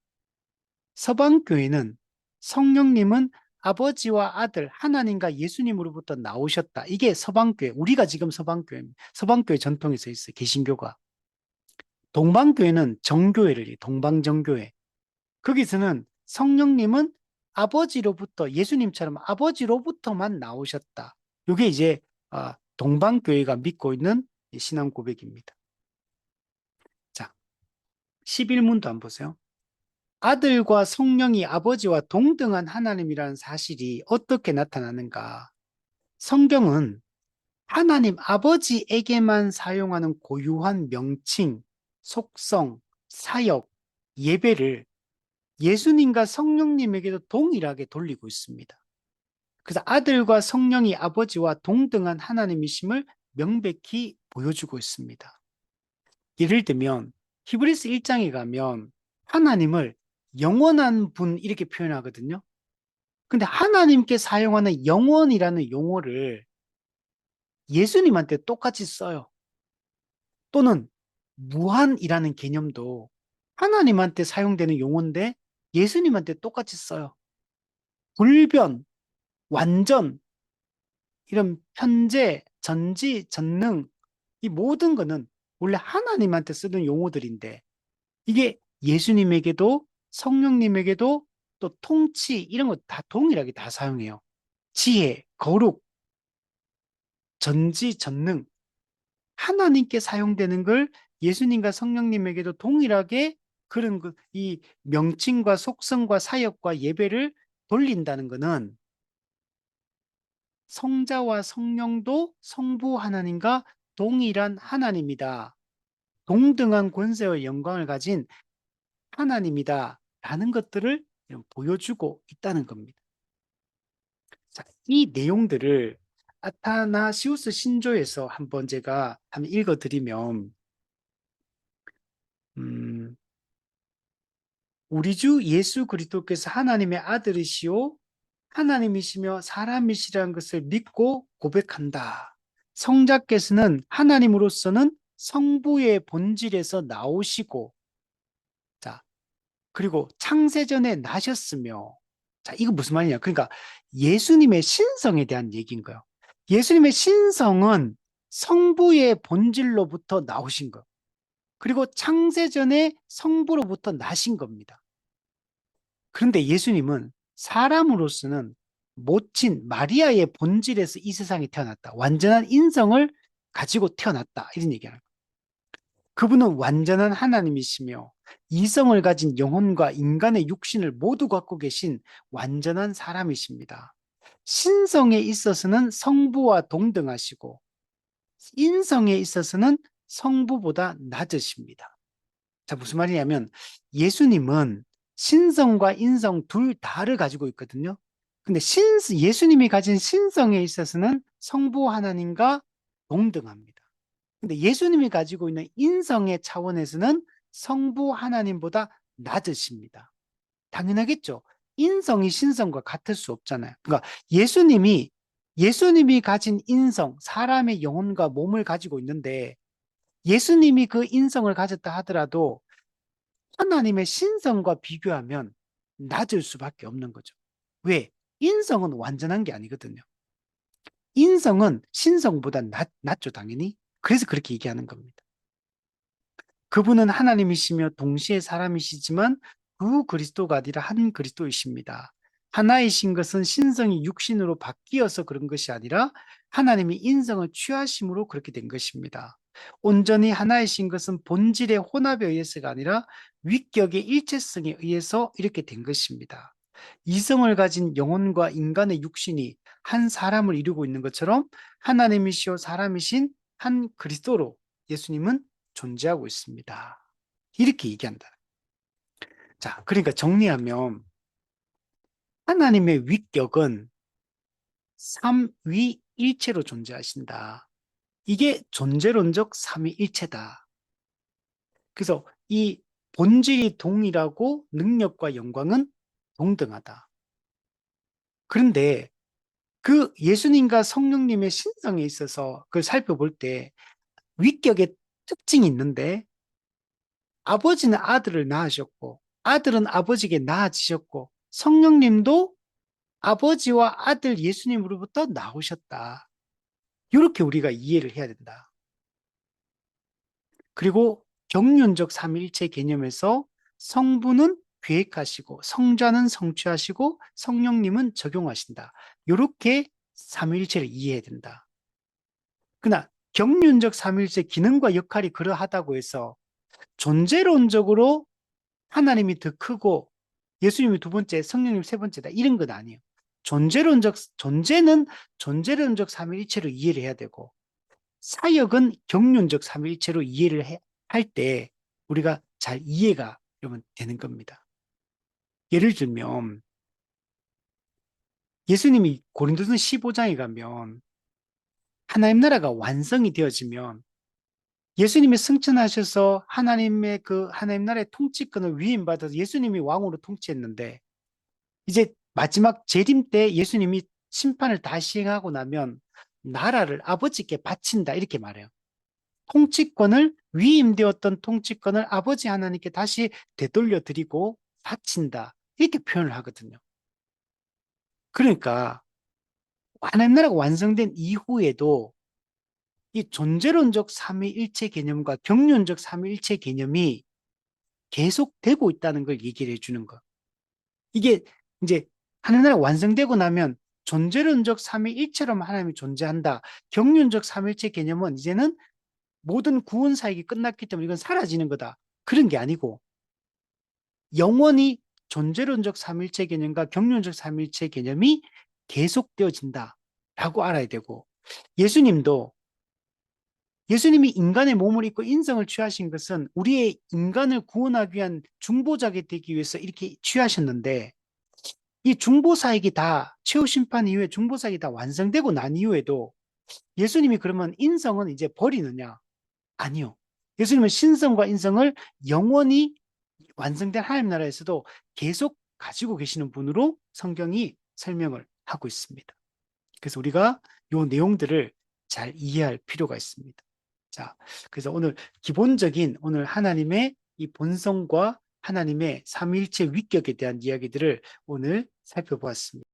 서방교회는 성령님은 아버지와 아들, 하나님과 예수님으로부터 나오셨다. 이게 서방교회, 우리가 지금 서방교회입니다. 서방교회 전통에서 있어요. 개신교가. 동방교회는 정교회를, 동방정교회. 거기서는 성령님은 아버지로부터, 예수님처럼 아버지로부터만 나오셨다. 이게 이제 동방교회가 믿고 있는 신앙 고백입니다. 자, 11문도 한번 보세요. 아들과 성령이 아버지와 동등한 하나님이라는 사실이 어떻게 나타나는가? 성경은 하나님 아버지에게만 사용하는 고유한 명칭, 속성, 사역, 예배를 예수님과 성령님에게도 동일하게 돌리고 있습니다. 그래서 아들과 성령이 아버지와 동등한 하나님이심을 명백히 보여주고 있습니다. 예를 들면 히브리서 1장에 가면 하나님을 영원한 분 이렇게 표현하거든요. 근데 하나님께 사용하는 영원이라는 용어를 예수님한테 똑같이 써요. 또는 무한이라는 개념도 하나님한테 사용되는 용어인데 예수님한테 똑같이 써요. 불변, 완전, 이런 편재, 전지, 전능, 이 모든 거는 원래 하나님한테 쓰는 용어들인데 이게 예수님에게도 성령님에게도 또 통치 이런 거 다 동일하게 다 사용해요. 지혜, 거룩, 전지, 전능. 하나님께 사용되는 걸 예수님과 성령님에게도 동일하게 그런 이 명칭과 속성과 사역과 예배를 돌린다는 것은 성자와 성령도 성부 하나님과 동일한 하나님이다. 동등한 권세와 영광을 가진 하나님이다. 라는 것들을 보여주고 있다는 겁니다. 자, 이 내용들을 아타나시우스 신조에서 한번 제가 한번 읽어드리면 음, 우리 주 예수 그리스도께서 하나님의 아들이시오 하나님이시며 사람이시라는 것을 믿고 고백한다. 성자께서는 하나님으로서는 성부의 본질에서 나오시고 자, 그리고 창세전에 나셨으며 자, 이거 무슨 말이냐? 그러니까 예수님의 신성에 대한 얘기인 거예요. 예수님의 신성은 성부의 본질로부터 나오신 것. 그리고 창세전에 성부로부터 나신 겁니다. 그런데 예수님은 사람으로서는 모친 마리아의 본질에서 이 세상에 태어났다. 완전한 인성을 가지고 태어났다. 이런 얘기하는 거예요. 그분은 완전한 하나님이시며 이성을 가진 영혼과 인간의 육신을 모두 갖고 계신 완전한 사람이십니다. 신성에 있어서는 성부와 동등하시고 인성에 있어서는 성부보다 낮으십니다. 자, 무슨 말이냐면 예수님은 신성과 인성 둘 다를 가지고 있거든요. 근데 예수님이 가진 신성에 있어서는 성부 하나님과 동등합니다. 근데 예수님이 가지고 있는 인성의 차원에서는 성부 하나님보다 낮으십니다. 당연하겠죠. 인성이 신성과 같을 수 없잖아요. 그러니까 예수님이 가진 인성, 사람의 영혼과 몸을 가지고 있는데 예수님이 그 인성을 가졌다 하더라도 하나님의 신성과 비교하면 낮을 수밖에 없는 거죠. 왜? 인성은 완전한 게 아니거든요. 인성은 신성보다 낮죠, 당연히. 그래서 그렇게 얘기하는 겁니다. 그분은 하나님이시며 동시에 사람이시지만 두 그리스도가 아니라 한 그리스도이십니다. 하나이신 것은 신성이 육신으로 바뀌어서 그런 것이 아니라 하나님이 인성을 취하심으로 그렇게 된 것입니다. 온전히 하나이신 것은 본질의 혼합에 의해서가 아니라 위격의 일체성에 의해서 이렇게 된 것입니다. 이성을 가진 영혼과 인간의 육신이 한 사람을 이루고 있는 것처럼 하나님이시오 사람이신 한 그리스도로 예수님은 존재하고 있습니다. 이렇게 얘기한다. 자, 그러니까 정리하면 하나님의 위격은 삼위일체로 존재하신다. 이게 존재론적 삼위일체다. 그래서 이 본질이 동일하고 능력과 영광은 동등하다. 그런데 그 예수님과 성령님의 신성에 있어서 그걸 살펴볼 때 위격의 특징이 있는데 아버지는 아들을 낳으셨고 아들은 아버지에게 낳아지셨고 성령님도 아버지와 아들 예수님으로부터 나오셨다. 이렇게 우리가 이해를 해야 된다. 그리고 경륜적 삼위일체 개념에서 성부는 계획하시고 성자는 성취하시고 성령님은 적용하신다. 이렇게 삼위일체를 이해해야 된다. 그러나 경륜적 삼위일체 기능과 역할이 그러하다고 해서 존재론적으로 하나님이 더 크고 예수님이 두 번째, 성령님 세 번째다. 이런 건 아니에요. 존재론적 삼위일체로 이해를 해야 되고 사역은 경륜적 삼위일체로 이해를 할 때 우리가 잘 이해가 여러분 되는 겁니다. 예를 들면 예수님이 고린도서 15장에 가면 하나님 나라가 완성이 되어지면 예수님이 승천하셔서 하나님의 그 하나님 나라의 통치권을 위임받아서 예수님이 왕으로 통치했는데 이제 마지막 재림 때 예수님이 심판을 다 시행하고 나면 나라를 아버지께 바친다 이렇게 말해요. 통치권을 위임되었던 통치권을 아버지 하나님께 다시 되돌려 드리고 바친다 이렇게 표현을 하거든요. 그러니까 하나님 나라가 완성된 이후에도 이 존재론적 삼위일체 개념과 경륜적 삼위일체 개념이 계속되고 있다는 걸 얘기를 해주는 거. 이게 이제 하나님 나라 완성되고 나면 존재론적 삼위일체로만 하나님이 존재한다. 경륜적 삼위일체 개념은 이제는 모든 구원 사역이 끝났기 때문에 이건 사라지는 거다. 그런 게 아니고 영원히 존재론적 삼위일체 개념과 경륜적 삼위일체 개념이 계속되어진다라고 알아야 되고 예수님이 인간의 몸을 입고 인성을 취하신 것은 우리의 인간을 구원하기 위한 중보자가 되기 위해서 이렇게 취하셨는데 이 중보사역이 다 최후 심판 이후에 중보사역이 다 완성되고 난 이후에도 예수님이 그러면 인성은 이제 버리느냐? 아니요. 예수님은 신성과 인성을 영원히 완성된 하나님 나라에서도 계속 가지고 계시는 분으로 성경이 설명을 하고 있습니다. 그래서 우리가 이 내용들을 잘 이해할 필요가 있습니다. 자, 그래서 오늘 하나님의 이 본성과 하나님의 삼위일체 위격에 대한 이야기들을 오늘 살펴보았습니다.